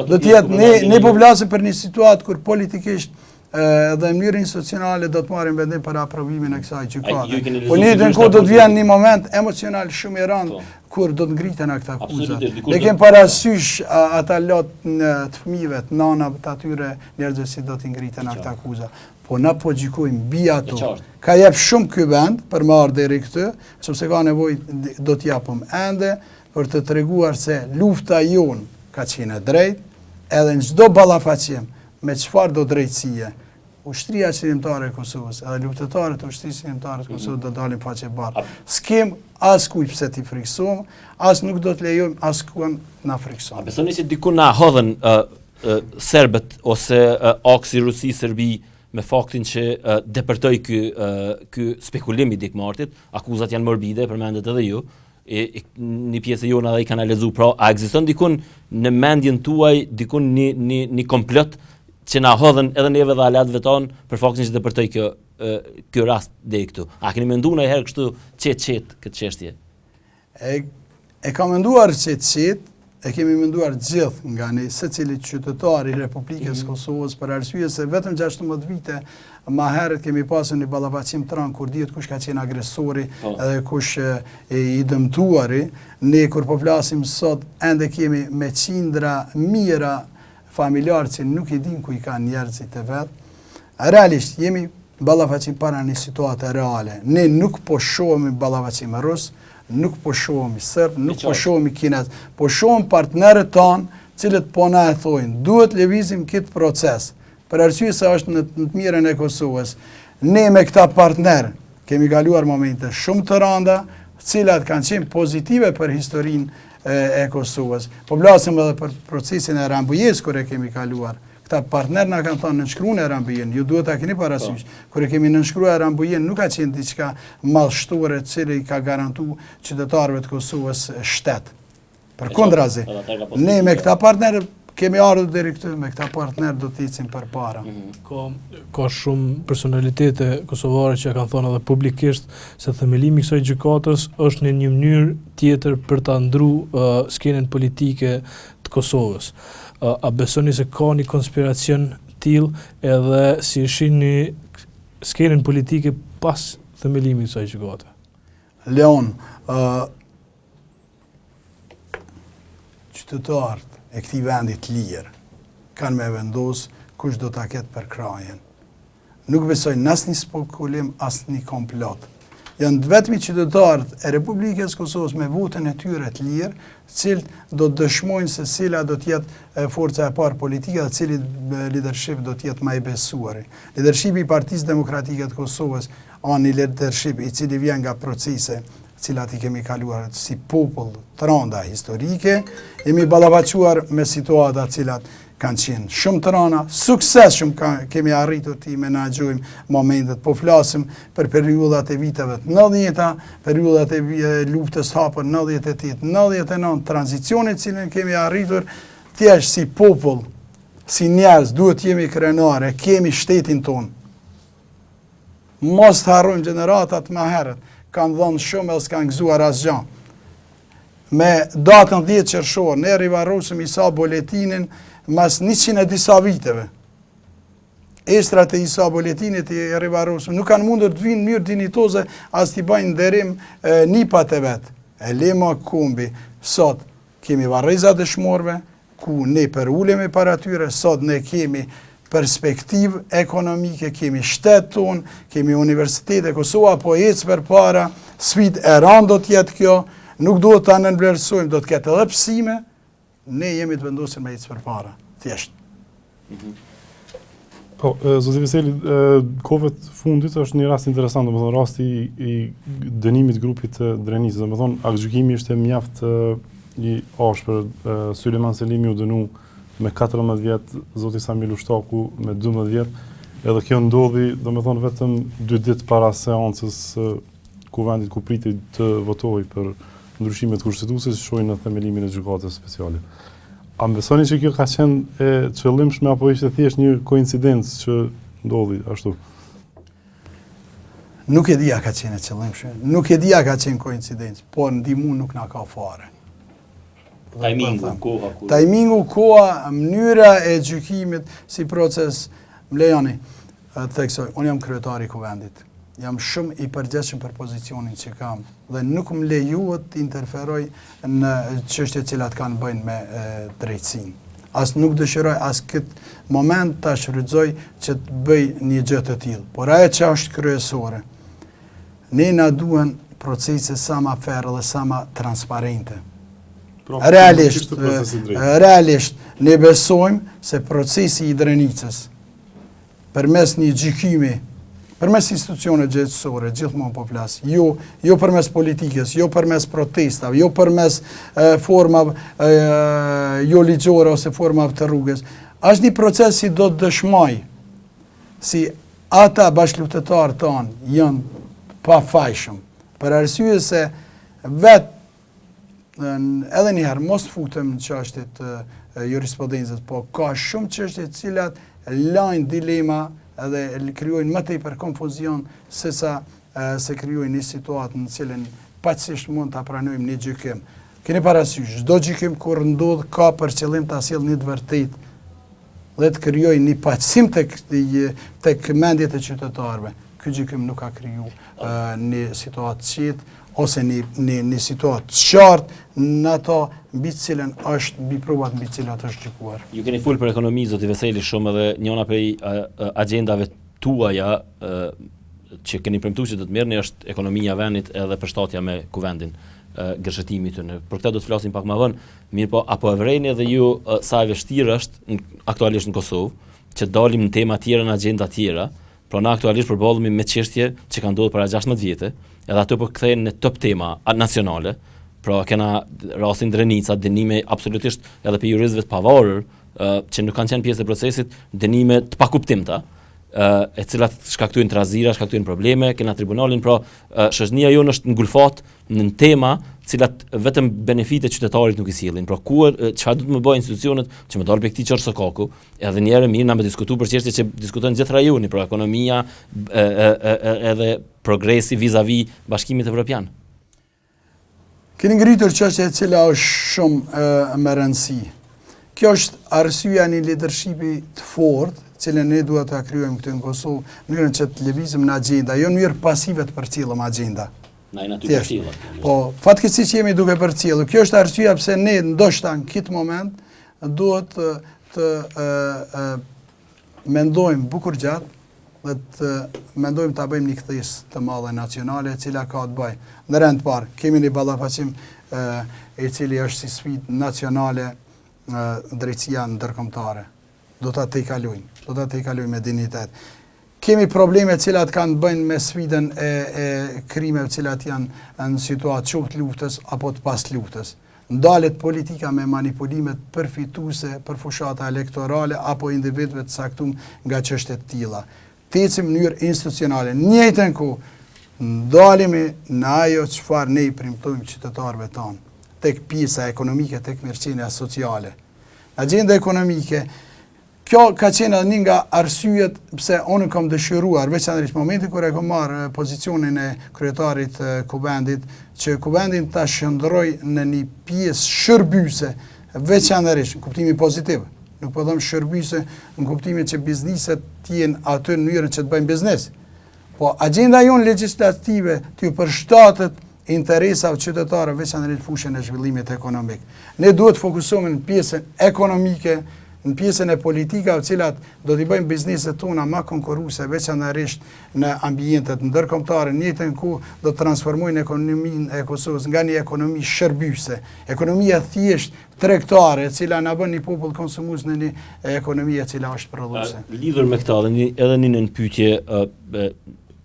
Do të jetë ne po flasim për një situatë kur politikisht edhe në mënyrë institucionale do të marrim vendim për aprovimin e kësaj gjykate. Po në njëjtën kohë do të vjen një moment emocional shumë i rëndë kur do të ngriten akta akuza. Ne kemi parasysh ata lot të fëmijëve, të nanave të atyre njerëzve si do të ngriten akta akuza. Po na po gjykojmë mbi ato. Ka jep shumë ky vend për marrë deri këtu, sepse ka nevojë do të japim ende për të treguar se lufta jon ka qenë e drejtë, edhe në çdo ballafaqim me çfarë do drejtësie. Ushtria qëndimtare e Kosovës, edhe luftëtarët e ushtrisë qëndimtare të Kosovës do dalin faqe bardhë. S'kem as kujt pse t'i friksom, as nuk do të lejojmë as kuan na frikson. A besoni se diku na hodhen serbët ose aksi Rusi-Serbi me faktin që depërtoi ky spekulim i Dikmartit, akuzat janë morbide, përmendet edhe ju, një pjesë e jona dhe i kanë lexuar, pra a ekziston dikun në mendjen tuaj dikun një komplot që na hodhen edhe neve dhe alatëve tonë për faktin që depërtoi kjo rast deri këtu. A keni menduar ndonjëherë kështu qet këtë çështje? E kam menduar qet, e kemi menduar gjithë nga ne secili qytetar i Republikës Kosovës për arsye se vetëm 16 vite më herët kemi pasur një ballafaqim të rëndë kur dihet kush ka qenë agresori edhe kush i dëmtuari. Ne kur po flasim sot ende kemi me qindra mira familjarë që nuk i din ku i kanë njerëzit e vetë. Realisht jemi ballafaqim para një situatë reale. Ne nuk po shohemi ballafaqim rus, nuk po shohemi serb, nuk po shohemi kinez, po shohim partnerët tanë, cilët po na e thojnë, duhet lëvizim këtë proces, për arsye se është në të mirën e Kosovës. Ne me këta partnerë kemi kaluar momente shumë të rënda, cilat kanë qenë pozitive për historinë e Kosovës. Po flasim edhe për procesin e Rambujës kur e kemi kaluar. Këta partnerë na kanë thënë nënshkruan e Rambujën, ju duhet ta keni parasysh. Kur e kemi nënshkruar Rambujën nuk ka qenë diçka mallshtore e cili ka garantuar qytetarëve të Kosovës shtet. Përkundrazi, ne me këta partnerë kemi ardhur deri këtu, me këta partnerë do të ecim përpara. Ka shumë personalitete kosovare që kanë thënë edhe publikisht se themelimi i kësaj gjykatës është në një mënyrë tjetër për ta ndruar skenën politike të Kosovës. A besoni se ka një konspiracion tillë edhe si shihni skenën politike pas themelimit të kësaj gjykate? Leon, qytetarët e këtij vendit lirë kanë me vendos kush do ta ketë për krajen. Nuk besojnë as një spekulim, as një komplot. Janë vetëm qytetarët e Republikës Kosovës me votën e tyre të lirë, cilët do të dëshmojnë se cila do të jetë forca e parë politike dhe cili leadership do të jetë më i besuari. Leadershipi i Partisë Demokratike të Kosovës është një leadership i cili vjen nga procese cilat i kemi kaluar si popull të rënda historike, jemi ballafaquar me situata cilat kanë qenë shumë të rënda, sukses shumë kemi arritur të i menaxhojmë momentet, po flasim për periudhat e viteve të 90-ta, periudhat e luftës hapur 98, 99, tranzicionin cilin kemi arritur, thjesht si popull, si njerëz, duhet jemi krenare, kemi shtetin tonë. Mos të harrojmë gjeneratat më herët, kanë dhënë shumë e s'kanë gëzuar asgjë. Me datën 10 qershor, ne rivarrosëm Isa boletinin mas 100 e disa viteve. Estrat e Isa boletinit i rivarrosëm nuk kanë mundur të vinë mirë dinitoze as t'i bajnë nderim nipat e vetë. Elema Kumbi, sot kemi varreza dëshmorve, ku ne për ulemi para tyre, sot ne kemi perspektiv ekonomike, kemi shtet ton, kemi universitete, Kosova po ecë përpara, sfidë e rëndë do të jetë kjo, nuk duhet ta nënvlerësojmë, do të ketë edhe psime, ne jemi të vendosur me ecë përpara, thjesht. Po, zoti Veseli, kohëve të fundit është një rast interesant, domethënë rasti i dënimit grupit të Drenisë, domethënë aktgjykimi ishte mjaft i ashpër, Sulejman Selimi u dënu me 14 vjetë, zoti Samir Ushtaku me 12 vjetë, edhe kjo ndodhi, domethënë vetëm 2 ditë para seancës kuvendit ku priti të votojë për ndryshimet kushtetuese, shohin në themelimin e gjykatës speciale. A besoni që kjo ka qenë e qëllimshme apo ishte thjesht një koincidencë që ndodhi ashtu? Nuk e dija ka qenë e qëllimshme, nuk e dija ka qenë koincidencë, po ndihmu nuk na ka fare. Timingu, koha, mënyra e gjykimit si proces, më lejoni, të theksoj, unë jam kryetari i kuvendit. Jam shumë i përgjithshëm për pozicionin që kam dhe nuk më lejuhet të interferoj në çështjet që kanë bëjnë me drejtësinë. As nuk dëshiroj as këtë moment ta shfrytëzoj që të bëj një gjë të tillë. Por ajo që është kryesore, ne na duhen procese sa më ferë dhe sa më transparente. Realisht, ne besojmë se procesi i Drenicës përmes një gjykimi, përmes institucione gjyqësore, gjithmonë po flas, jo përmes politikës, jo përmes protestave, jo përmes formave jo ligjore ose formave të rrugës, është një proces që do të dëshmoj si ata bashkëluftëtarë tonë janë pafajshëm, për arsye se vetë edhe njëherë mos futëm në çështjet jurisprudencës, po ka shumë çështje të cilat lajnë dilema edhe krijojnë më tepër konfuzion se krijojnë një situatë në cilën paktësisht mund ta pranojmë një gjykim. Keni parasysh, çdo gjykim kur ndodh ka për qëllim ta sjellë një të vërtetë dhe të krijojë një paqësim tek mendjet e qytetarëve. Ky gjykim nuk ka krijuar një situatë të qetë ose një situatë qartë në ato mbi të cilën është, mbi provat mbi të cilat është gjykuar. Ju keni fol për ekonomi, zoti Veseli, shumë edhe njëna prej agjendave tuaja që keni premtuar që do të merrni është ekonomia e vendit edhe përshtatja me kuvendin, gërshëtimi të në. Për këtë do të flasim pak më vonë, mirë po, apo e vrejni edhe ju sa e vështirë është aktualisht në Kosovë, që dalim në tema tjera, në agjenda tjera, pra na aktualisht përballemi me çështje që kanë ndodhur para 16 vjetë, edhe ato po kthehen në top tema nacionale. Pra kena rastin Drenica, dënime absolutisht edhe për juristëve të pavarur, që nuk kanë qenë pjesë e procesit, dënime të pakuptimta, e cilat shkaktojnë trazira, shkaktojnë probleme, kena tribunalin, pra shoqënia jonë është ngulfat në tema cilat vetëm benefite qytetarit nuk i sjellin. Pra çfarë do të më bëjë institucionet që më dalë këtij çorsokaku, edhe një herë mirë na më diskutuar për çështje që diskutojnë gjithë rajoni, pra ekonomia edhe progresi vis-a-vis Bashkimit Evropian. Keni ngritur çështje e cila është shumë me rëndësi. Kjo është arsyeja një leadershipi të fortë, cilën ne duhet ta krijojmë këtu në Kosovë, në mënyrën që të lëvizim në agenda, jo në mënyrë pasive të përcjellëm agenda. Na jena ty përcjellë. Po, fatkeqësisht jemi duke përcjellë. Kjo është arsyeja pse ne ndoshta në këtë moment duhet të mendojmë bukur gjatë dhe të mendojmë ta bëjmë një kthesë të madhe nacionale e cila ka të bëjë. Në rend të parë, kemi një ballafaqim i cili është si sfidë nacionale drejtësia ndërkombëtare. Do ta tejkalojmë me dinjitet. Kemi probleme cilat kanë bëjnë me sfidën e krimeve cilat janë në situatë qoftë luftës apo të pas luftës. Ndalet politika me manipulimet përfituese për fushata elektorale apo individëve të caktuar nga çështje të tilla. Tecim në mënyrë institucionale. Në njëjtën kohë ndalemi në ajo çfarë ne i premtojmë qytetarëve tanë, tek pjesa ekonomike, tek mirëqenia sociale. Agenda ekonomike, kjo ka qenë edhe një nga arsyet pse unë kam dëshiruar, veçanërisht momenti kur e kam marrë pozicionin e kryetarit kuvendit, që kuvendin ta shndroj në një pjesë shërbyese, veçanërisht në kuptimin pozitiv. Nuk po them shërbyese në kuptimin që bizneset të jenë aty në mënyrën që të bëjnë biznes. Po agenda jonë legjislative të përshtatet interesave qytetarëve, veçanërisht fushën e zhvillimit ekonomik. Ne duhet të fokusohemi në pjesën ekonomike, në pjesën e politikave, cilat do t'i bëjmë bizneset tona më konkurruese, veçanërisht në ambientet ndërkombëtare, në njëjtën kohë do të transformojnë ekonominë e Kosovës nga një ekonomi shërbyese, ekonomia thjesht tregtare, e cila na bën një popull konsumues në një ekonomi e cila është prodhuese. Lidhur me këtë, edhe një pyetje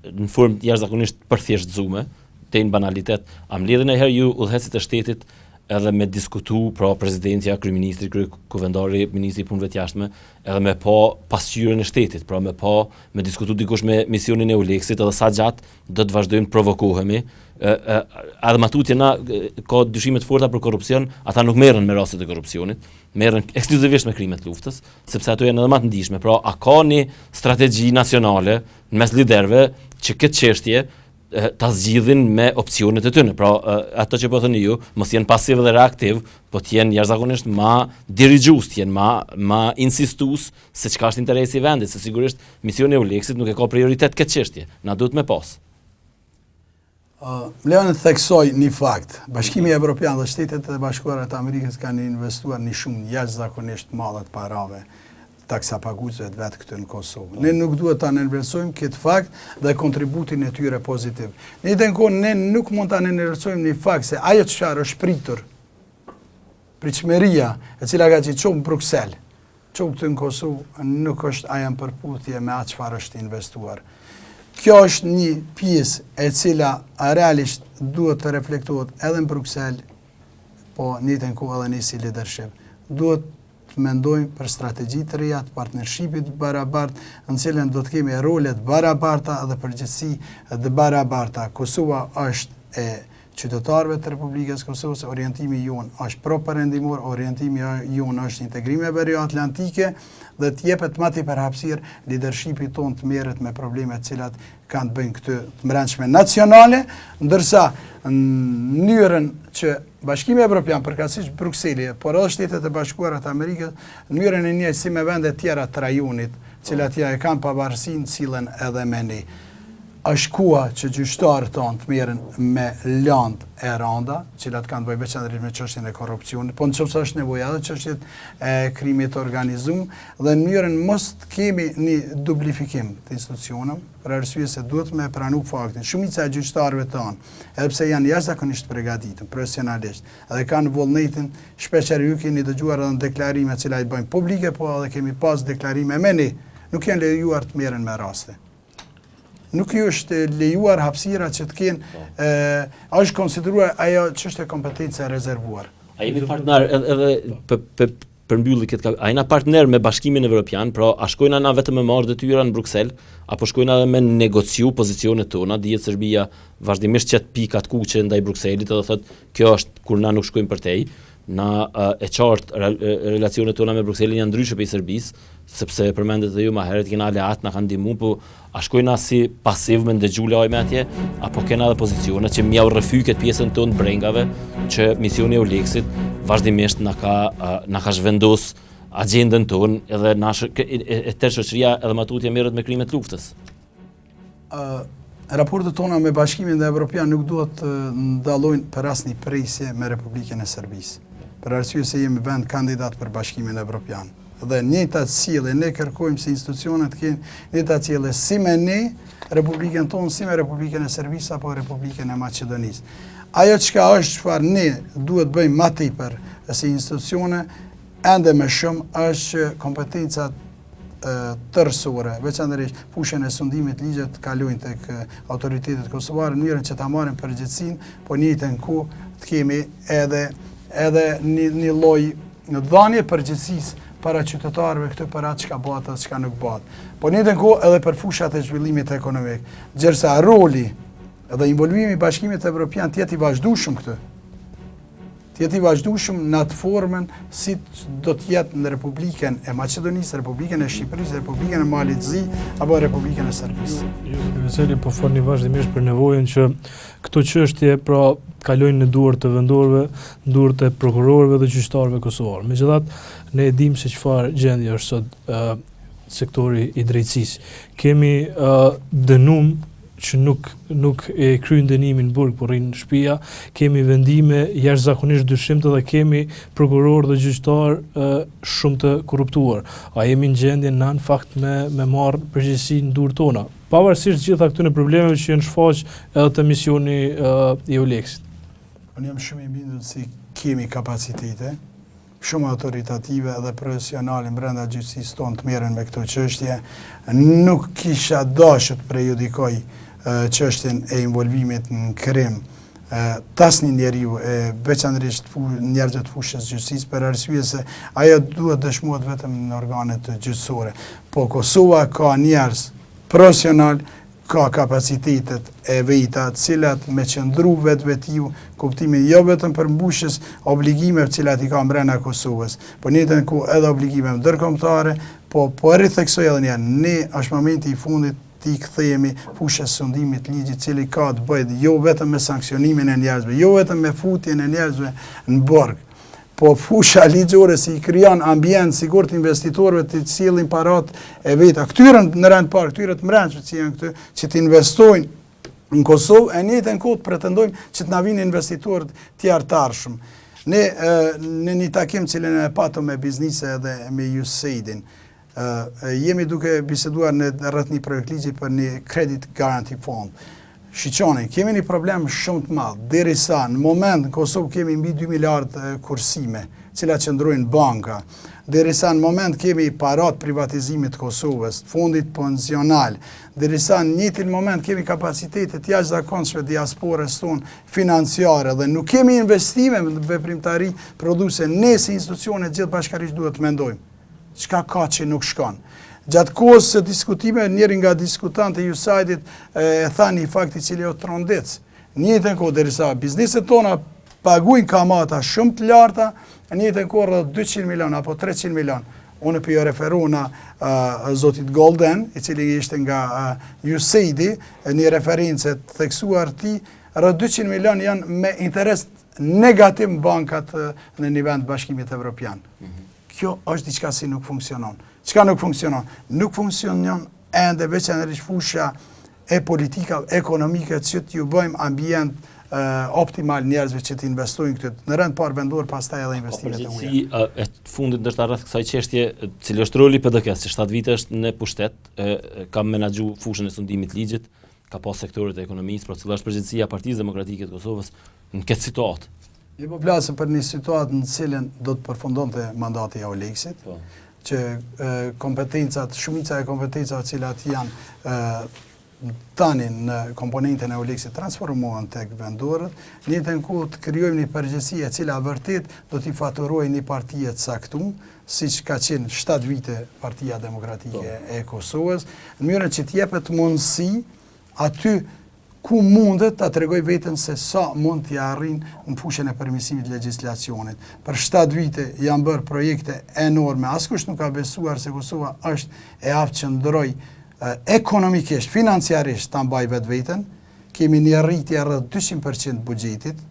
në formë jashtëzakonisht përthjeshtëzuar, te në banalitet, a mbledhni herë ju udhëheqësit e shtetit edhe me diskutu, pra presidentja, kryeministri, kryekuvendari, ministri i punëve të jashtme, edhe me pa pasqyrën e shtetit, pra me diskutu dikush me misionin e Euleksit, edhe sa gjatë do të vazhdojmë provokohemi. Edhe matutje na ka dyshimet forta për korrupsion, ata nuk merren me rastet e korrupsionit, merren ekskluzivisht me krimet luftës, sepse ato janë edhe më të ndihshme. Pra, a ka një strategji nacionale mes liderëve që këtë çështje ta zgjidhin me opsionet e tyre. Pra, ato që po thoni ju, mos jenë pasiv dhe reaktiv, po të jenë jashtëzakonisht më dirigjues, të jenë më insistues se çka është interesi i vendit, se sigurisht misioni i Euleksit nuk e ka prioritet këtë çështje. Na duhet me pas. Leon të theksoj një fakt. Bashkimi Evropian dhe Shtetet e Bashkuara të Amerikës kanë investuar një shumë jashtëzakonisht madhe të parave taksapaguesve të vetë këtu në Kosovë. Ne nuk duhet ta nënvlerësojmë këtë fakt dhe kontributin e tyre pozitiv. Në njëjtën kohë ne nuk mund ta nënvlerësojmë një fakt se ajo çfarë është pritur, pritshmëria e cila ka qenë në Bruksel, këtu në Kosovë nuk është ajo në përputhje me atë çfarë është investuar. Kjo është një pjesë e cila realisht duhet të reflektohet edhe në Bruksel, po në njëjtën kohë edhe si leadership. Duhet të mendojmë për strategji të reja të partnershipit të barabartë, në cilën do të kemi role të barabarta dhe përgjegjësi të barabarta. Kosova është e qytetarëve të Republikës Kosovës, orientimi jonë është pro-perëndimor, orientimi jonë është integrimi veriatlantike dhe të jepet më tepër hapësirë leadershipi tonë të merret me problemet cilat kanë të bëjnë këtë të brendshme nacionale, ndërsa në mënyrën që Bashkimi Evropian, përkatësisht Brukseli, por edhe Shtetet e Bashkuara të Amerikës, në mënyrën e njëjtë si me vende tjera të rajonit, cilat ja e kanë pavarësinë cilën edhe me ne. Është koha që gjyqtarët tonë të merren me landë e rënda, cilat kanë bëjë veçanërisht me çështjen e korrupsionit, po nëse është nevojë edhe çështjet e krimit të organizuar dhe në mënyrën mos të kemi një duplifikim të institucioneve, për arsye se duhet me pranu faktin. Shumica e gjyqtarëve tonë, edhe pse janë jashtëzakonisht përgatitur profesionalisht, edhe kanë vullnetin, shpeshherë ju keni dëgjuar edhe në deklarime të cilat i bëjnë publike, po edhe kemi pas deklarime me ne, nuk janë lejuar të merren me raste. Nuk ju është lejuar hapësira që të kenë, është konsideruar ajo çështje kompetence e rezervuar. A jemi partner edhe përmbylli këtë a jena partner me Bashkimin Evropian, pra a shkojna na vetëm me marrë detyra në Bruksel, apo shkojna edhe me negociu pozicionet tona, dihet Serbia vazhdimisht qet pikat kuqe ndaj Brukselit, edhe thotë kjo është kur na nuk shkojmë për tej. Na e qartë relacionet tona me Brukselin janë ndryshe prej Serbisë, sepse përmendet edhe ju më herët kena aleat na kanë ndihmuar, po a shkojna si pasiv me ndëgju lajme atje, apo kena edhe pozicione që mja u rrëfy këtë pjesën tonë brengave që misioni e Euleksit vazhdimisht na ka zhvendos agjendën tonë edhe e tërë shoqëria edhe matutje merret me krimet luftës. Raportet tona me Bashkimin Evropian nuk duhet të ndallojnë për asnjë presje me Republikën e Serbisë, për arsye se jemi vend kandidat për Bashkimin Evropian. Dhe njëjta cilë ne kërkojmë si institucionet kenë njëjta cilë si me ne, Republikën tonë, si me Republikën e Serbisë apo Republikën e Maqedonisë. Ajo çka është çfarë ne duhet bëjmë më tepër si institucione, ende më shumë është kompetencat tërësore, veçanërisht fushën e sundimit ligjet kalojnë tek autoritetet kosovare në mënyrën që ta marrin përgjegjësinë, po në njëjtën kohë të kemi edhe një lloj dhënie përgjegjësisë para qytetarëve këtë për atë çka bëhet dhe çka nuk bëhet. Po në njëjtën kohë edhe për fushat e zhvillimit ekonomik, gjërsa roli dhe involvimi i Bashkimit Evropian të jetë i vazhdueshëm këtë. Të jetë i vazhdueshëm në atë formën si do të jetë në Republikën e Maqedonisë, Republikën e Shqipërisë, Republikën e Malit Zi apo Republikën e Serbisë. Veseli po folni vazhdimisht për nevojën që këto çështje pra kalojnë në duart të vendorëve, në duart e prokurorëve dhe gjyqtarëve kosovar. Megjithatë, ne e dimë se çfarë gjendje është sot sektori i drejtësisë. Kemi dënum që nuk e kryen dënimin në burg, por rrin në shtëpia, kemi vendime jashtëzakonisht dyshimtë dhe kemi prokuror dhe gjyqtar shumë të korruptuar. A jemi në gjendje në fakt me marrë përgjegjësi në dorë tona, pavarësisht gjitha këtyre problemeve që janë shfaq edhe te misioni i Euleksit. Unë jam shumë i bindur se kemi kapacitete shumë autoritative dhe profesionale brenda gjyqësisë tonë të merren me këto çështje. Nuk kisha dashur të prejudikoj çështjen e involvimit në krim tasni njeriu, veçanërisht njerëzve të fushës gjyqësisë, për arsye se ajo duhet dëshmohet vetëm në organet gjyqësore. Po Kosova ka njerëz profesional, ka kapacitetet e veta, cilat me qëndru vetë-vetiu, kuptimin jo vetëm për mbushjes obligimeve cilat i ka mbrenda Kosovës, por në njëjtën kohë edhe obligime ndërkombëtare, po ritheksoj edhe njerë, ne është momenti i fundit ti kthehemi fushës sundimit ligjit cili ka të bëjë jo vetëm me sanksionimin e njerëzve, jo vetëm me futjen e njerëzve në burg, po fusha ligjore si i krijon ambient sigurt investitorëve të sillin parat e veta. Këtyre në rend parë, këtyre të mbrëmshme që janë këtu, që të investojnë në Kosovë, e në njëjtën kohë pretendojmë që të na vinë investitorë të artarshëm. Ne në një takim cilën e patëm me biznise edhe me USAID-in, jemi duke biseduar në rreth një projekt ligji për një credit guarantee fund. Shiqoni, kemi një problem shumë të madh, derisa në moment në Kosovë kemi mbi 2 miliardë kursime, cilat qëndrojnë banka, derisa në moment kemi parat privatizimit të Kosovës, fondit pensional, derisa në njëjtin moment kemi kapacitetet jashtëzakonshme diasporës tonë financiare dhe nuk kemi investime në veprimtari produse, ne si institucione gjithë bashkërisht duhet të mendojmë. Çka ka që nuk shkon. Gjatë kohës së diskutimeve, njëri nga diskutantë e USAID-it e tha një fakt i cili o trondec. Në njëjtën kohë, derisa bizneset tona paguajnë kamata shumë të larta, në njëjtën kohë rreth 200 milion apo 300 milion. Unë po referona zotit Golden, i cili ishte nga USAID-i, një referencë të theksuar ti, rreth 200 milion janë me interes negativ në bankat në nivel të Bashkimit Evropian. Kjo është diçka si nuk funksionon. Çka nuk funksionon? Nuk funksionon ende veçanërisht fusha e politika ekonomike që t'ju bëjmë ambient optimal njerëzve që të investojnë këtë në rend parë vendor, pastaj edhe investimet e uja. E fundit ndërsa rreth kësaj çështje, cili është roli i PDK-s, që 7 vite është në pushtet, ka menaxhu fushën e sundimit ligjit, ka pas sektorët e ekonomisë, por cila është përgjegjësia e Partisë Demokratike të Kosovës në këtë situatë. Ne po flasim për një situatë në cilën do të përfundonte mandati i Euleksit, që shumica e kompetencave të cilat janë tani në komponentën e Euleksit transformohen tek vendorët, në njëjtën kohë të krijojmë një përgjegjësi e cila vërtet do t'i faturojë një parti të caktuar, siç ka qenë 7 vite Partia Demokratike e Kosovës, në mënyrë që t'jepet mundësi aty ku mundet ta tregoj veten se sa mund t'i arrin në fushën e përmirësimit të legjislacionit. Për 7 vite janë bërë projekte enorme. Askush nuk ka besuar se Kosova është e aftë që ndroj ekonomikisht, financiarisht ta mbaj vetveten. Kemi një rritje rreth 200% buxhetit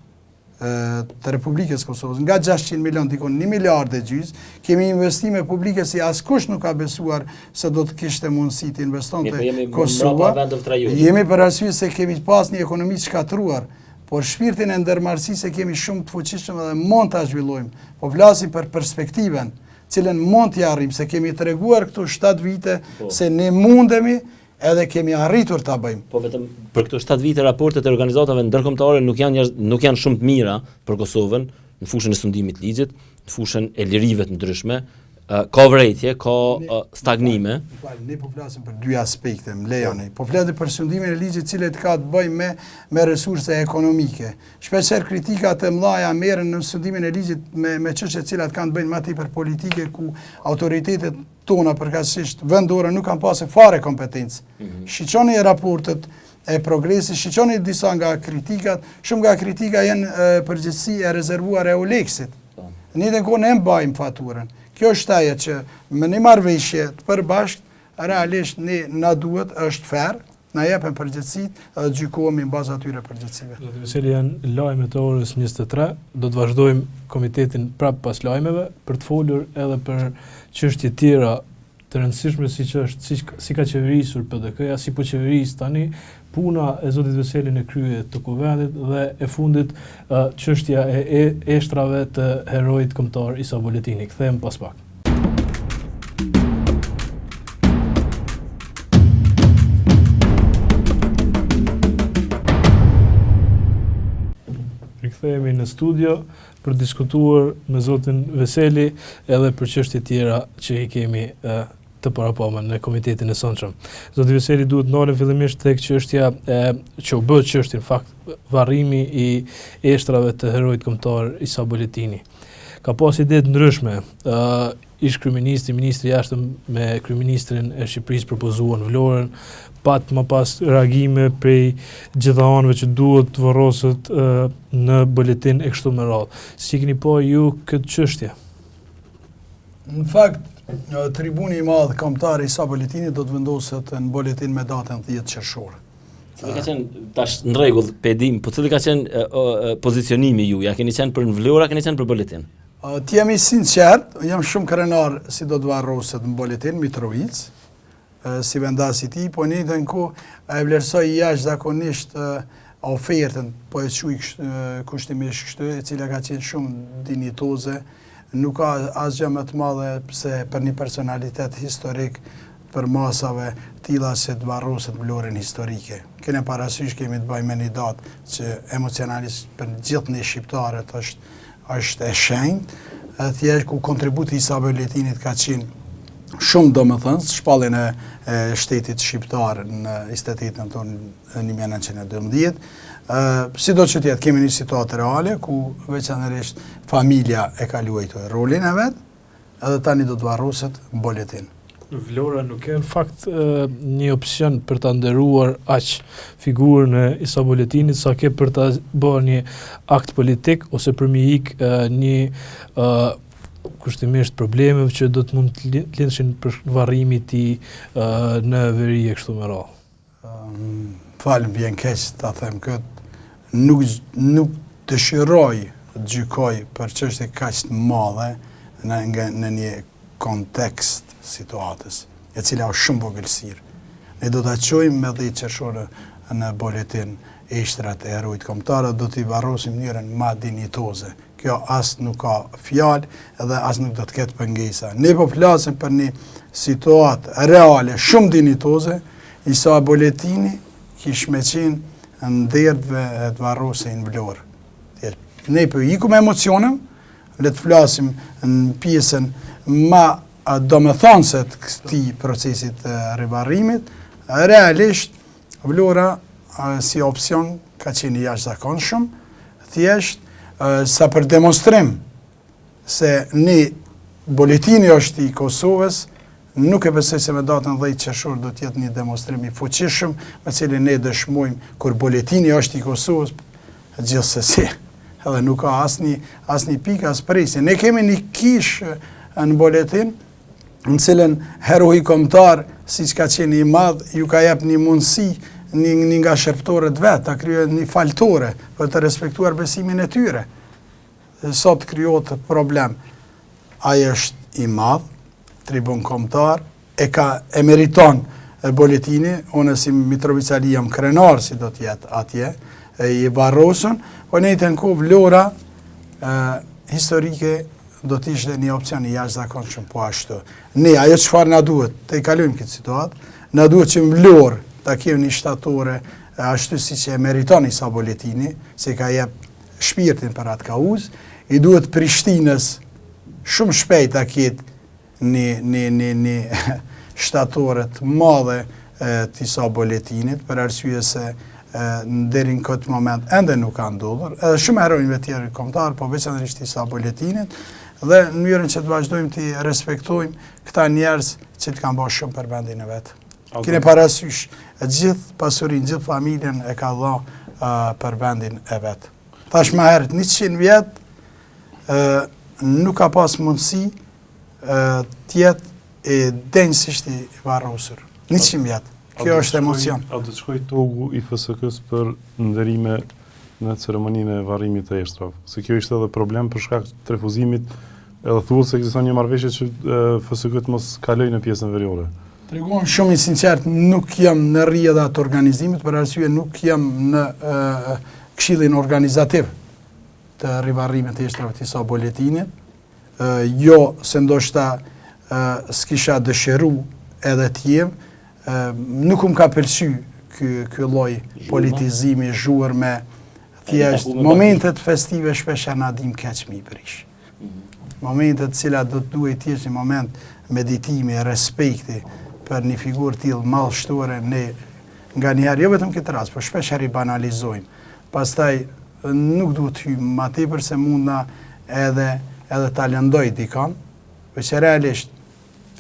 të Republikës Kosovës, nga 600 milion dikon 1 miliardë e gjys, kemi investime publike si askush nuk ka besuar se do të kishte mundësi të investonte Kosova. Jemi për arsye se kemi pas një ekonomi të shkatruar, por shpirtin e ndërmarrësisë se kemi shumë të fuqishëm dhe mund ta zhvillojmë. Po flasim për perspektiven, cilën mund t'i arrijmë, se kemi treguar këtu 7 vite se ne mundemi edhe kemi arritur ta bëjmë. Po vetëm për këto 7 vite raportet e organizatave ndërkombëtare nuk janë shumë të mira për Kosovën në fushën e sundimit ligjit, në fushën e lirive të ndryshme, ka vërejtje, ka stagnime. Ne po flasim për 2 aspekte, më lejoni. Po flasim për sundimin e ligjit, cilet ka të bëjmë me resurse ekonomike. Shpeshherë kritikat e mëdha merren në sundimin e ligjit me çështje të cilat kanë të bëjnë më tepër politike, ku autoritetet tona përkatësisht vendore nuk kanë pasur fare kompetencë. Shiqoni raportet e progresit, shiqoni disa nga kritikat, shumë nga kritika janë përgjegjësi e rezervuar e Euleksit. Në njëjtën kohë ne mbajmë faturën. Kjo është ajo që me një marrëveshje të përbashkët, realisht ne na duhet, është fair, na jepen përgjegjësitë dhe gjykohemi mbaz atyre përgjegjësive. Zoti Veseli, janë lajmet e orës 23, do të vazhdojmë komitetin prapë pas lajmeve për të folur edhe për çështje tjera të rëndësishme si ka qeverisur PDK-ja, si po qeveris tani puna e zotit Veseli në krye të kuvendit dhe e fundit çështja e eshtrave të heroit kombëtar Isa Boletini. Kthehem pas pak. Rikthehemi në studio për të diskutuar me zotin Veseli edhe për çështje tjera që i kemi të parapamën në komitetin e sonshëm. Zoti Veseli duhet ndalen fillimisht tek çështja që u bë çështje në fakt varrimi i eshtrave të heroit kombëtar Isa Boletini. Ka pas ide të ndryshme. Ish kryeministri, ministri i jashtëm me kryeministrin e Shqipërisë propozuan Vlorën, pat më pas reagime prej gjitha anëve që duhet të varroset në buletin e kështu me radhë. Si keni po ju këtë çështje? Në fakt, tribuni i madh kombëtar Isa Boletini do të vendoset në buletin me datën 10 qershor. Cili ka qenë tash në rregull, pedim, po cili ka qenë pozicionimi ju? Ja keni qenë për në Vlorë, keni qenë për buletin? Të jemi sinqert, jam shumë krenar si do të varroset në buletin Mitrovic, si vendasi ti, po një të nku e vlerësoj jashtëzakonisht ofertën, po e quj kushtimisht kështu, e cila ka qenë shumë dinjitoze, nuk ka asgjë më të madhe pse për një personalitet historik për masave tilla se të varroset Vlorën historike. Kene parasysh kemi të bëjmë një datë që emocionalisht për gjithë një shqiptarët është e shenjtë, thjesht ku kontributi i Isa Boletinit ka qenë shumë domethënës, shpalljen e shtetit shqiptar në 28 tonë 1912. Sido që tjetë, kemi një situatë reale ku veçanërisht familja e ka luajtur rolin e vet, edhe tani do të varroset në buletin. Vlora nuk e në fakt një opsion për të nderuar aq figurën e Isa Boletinit sa ke për të bërë një akt politik ose për mi ik një kushtimisht problemeve që do të mund të lindeshin për varrimi i tij në veri e kështu me radhë. Falem, vjen keq ta them këtë, nuk dëshiroj të gjykoj për çështje kaq të madhe në një kontekst situatës, e cila është shumë vogëlsirë. Ne do të qojmë me 10 qershor në buletin eshtrat e heroit kombëtar, do t'i varrosim mënyrën ma dinjitoze. Kjo as nuk ka fjalë edhe as nuk do të ketë pengesa. Ne po flasim për një situatë reale, shumë dinjitoze. Isa Boletini kish me qenë në derdhve e të varrosin në Vlorë. Ne po iku me emocionem, le të flasim në pjesën ma domethënëse të këtij procesit të rivarrimit, realisht Vlora si opcion ka qenë jashtëzakonshëm, thjesht sa për demonstrim se ne buletini është i Kosovës, nuk e besoj se me datën 10 qershor do të jetë një demonstrim i fuqishëm me cilin ne dëshmojmë kur buletini është i Kosovës, gjithsesi, edhe nuk ka asnjë pikë as presje. Ne kemi një kishë në buletin në cilën heroi kombëtar, siç ka qenë i madh, ju ka jep një mundësi një nga shërptorët vetë, ta kryojnë një faltore për të respektuar besimin e tyre. Sot krijohet problem. Ai është i madh, tribun kombëtar, e meriton Boletini, unë si Mitrovic Ali jam krenar si do të jetë atje, i varrosun, po në njëjtën kohë Vlora historike do të ishte një opcion i jashtëzakonshëm po ashtu. Ne, ajo çfarë na duhet, të i kalojmë këtë situatë, na duhet që në Vlorë ta kemi një shtatore ashtu siç e meriton Isa Boletini, se ka jep shpirtin për atë kauz, i duhet Prishtinës shumë shpejt ta ketë një shtatore të madhe të Isa Boletinit, për arsye se deri në këtë moment ende nuk ka ndodhur. Edhe shumë heronjve tjerë kombëtar, po veçanërisht Isa Boletinit, dhe në mënyrën që të vazhdojmë të respektojmë këta njerëz që të kanë bërë shumë për vendin e vet. Keni parasysh, gjithë pasurinë, gjithë familjen e ka dhënë për vendin e vet. Tash më herët 100 vjet nuk ka pas mundësi të jetë e denjësisht i varrosur. 100 vjet. Kjo është emocion. A do të shkoj togu i FSK-s për nderime në ceremoninë e varrimit të eshtrave? Se kjo ishte edhe problem për shkak të refuzimit, edhe thuhet se ekziston një marrëveshje që FSK-t mos kalojë në pjesën veriore. Treguam shumë i sinqert, nuk jam në rrjedha të organizimit, për arsye nuk jam në këshillin organizativ të rivarrimit të eshtrave të Isa Boletinit. Jo se ndoshta s'kisha dëshiru edhe t'jem, nuk ka pëlqy ky lloj politizimi zhuar me thjesht momentet festive shpesh na dim keq mi prish. Momentet cilat do të duhet të jesh një moment meditimi, respekti për një figurë tillë madhështore, ne nga njëherë, jo vetëm këtë rast, por shpesh herë i banalizojmë. Pastaj nuk duhet hymë ma tepër se mundna edhe ta lëndoj dikan, që realisht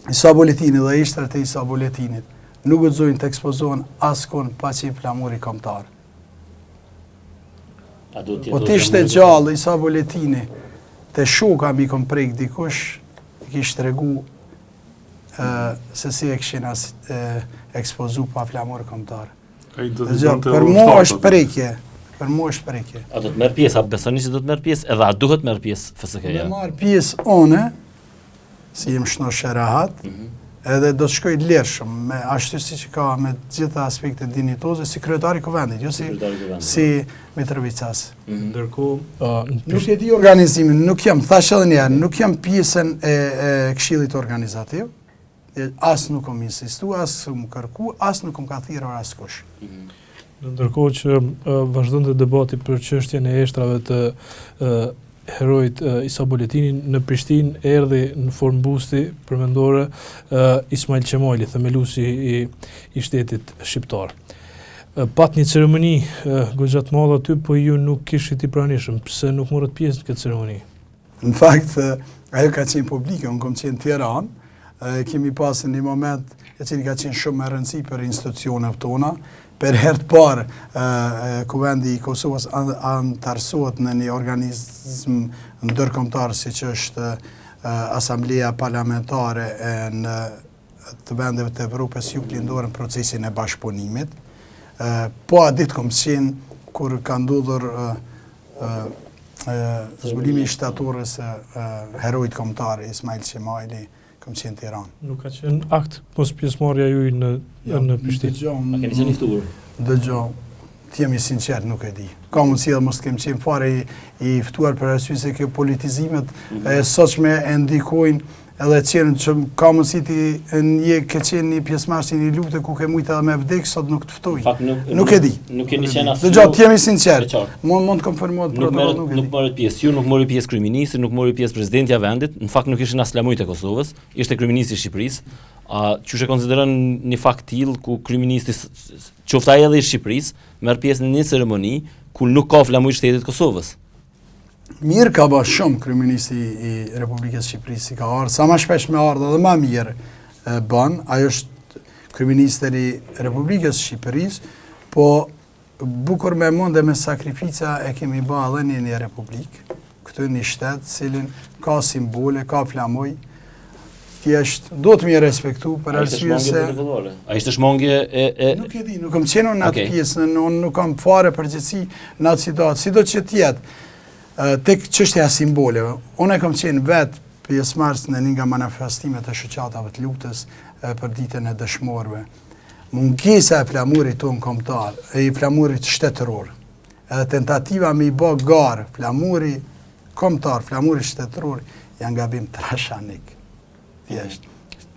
Isa Buletini dhe ishtrat e Isa Buletinit nuk guxojnë të ekspozohen askon pa qenë flamuri kombëtar. Po t'ishte gjallë Isa Buletini të shoka mi kom prejk dikush, i kishtë tregu se si e këshin ekspozu pa flamur kombëtar. Për mu është prekje. Për mu është prekje. A do të merë pjesë, a besoni që do të merë pjesë, edhe a duhet merë pjesë FSK-ja? Me marë pjesë one, si jem shnoshe rahat, edhe do të shkoj lirshëm, me ashtu si që ka me gjitha aspekte dinitoze, si kryetari kuvendit, jo si Mitrovicas. Nuk e di organizimin, nuk jam, thash edhe njerë, nuk jam pjesën e këshillit organizativ, as nuk kom insistu, as më kërku, as nuk kom ka thirrur as kush. Ndërkohë që vazhdon të debati për çështjen e eshtrave të herojit Isa Buletini, në Prishtinë erdhi në formë busti përmendore Ismail Qemali, themeluesi i shtetit shqiptar. Pat një ceremoni goxha të madhe aty, po ju nuk kishit i pranishëm. Pse nuk morët pjesë në këtë ceremoni? Në fakt, ajo ka qenë publike, unë kom qenë në Tiranë, kemi pasë një moment e cili ka qenë shumë e rëndësi për institucionet tona. Per herë të parë, Kuvendi i Kosovës antarësohet në një organizm ndërkombëtar si që është Asambleja Parlamentare në të vendeve të Evropës ju lindorën procesin e bashkëpunimit. Po a ditë kom qenë kur ka ndodhur zbulimi i shtatorës herojit kombëtar Ismail Qemali, kom qenë Tiranë. Nuk ka qenë akt mos pjesëmarrja juaj në Prishtinë. A keni qenë i ftuar? Dëgjoj, të jemi sinqert, nuk e di. Ka mundësi edhe mos kem qenë fare i ftuar për arsye se kjo politizimet e sotshme e ndikojnë edhe qenë që ka mundësi ke qenë një pjesëmarrës një lufte ku ke mujtë edhe me vdek, sot nuk të ftojnë. Nuk e di. Nuk keni qenë asnjë. Dëgjoj, të jemi sinqert. Mund të konfirmohet protokolli, nuk e di. Nuk morët pjesë, ju nuk mori pjesë kryeministri, nuk mori pjesë presidenti i vendit, në fakt nuk ishin as flamujt e Kosovës, ishte kryeministri i Shqipërisë. Qysh e konsideron një fakt tillë ku kryeministri qoftë ai edhe i Shqipërisë merr pjesë në një ceremoni ku nuk ka flamujt shtetit të Kosovës? Mirë ka ba shumë kryeministri i Republikës Shqipërisë, ka ardhur, sa ma shpesh me ardhë edhe ma mirë ban, ajo është kryeministri i Republikës Shqipërisë, po bukur me mund dhe me sakrifica e kemi ba edhe një republikë, këtu një shtetë, cilin ka simbole, ka flamuj, thjesht do të mi respektu për arsye se... A ishte shmangje e... Nuk e di, nuk kam qenë në atë pjesë, unë nuk kam fare përgjithësi në atë situatë, si do që tjetë, tek çështja e simboleve. Unë kam qenë vetë pjesëmarrës në një nga manifestimet e shoqatave të luftës për ditën e dëshmorëve. Mungesa e flamurit tonë kombëtar, e i flamurit shtetëror, edhe tentativa me i bë garë flamuri kombëtar, flamuri shtetëror, janë gabim trashanik. Thjesht.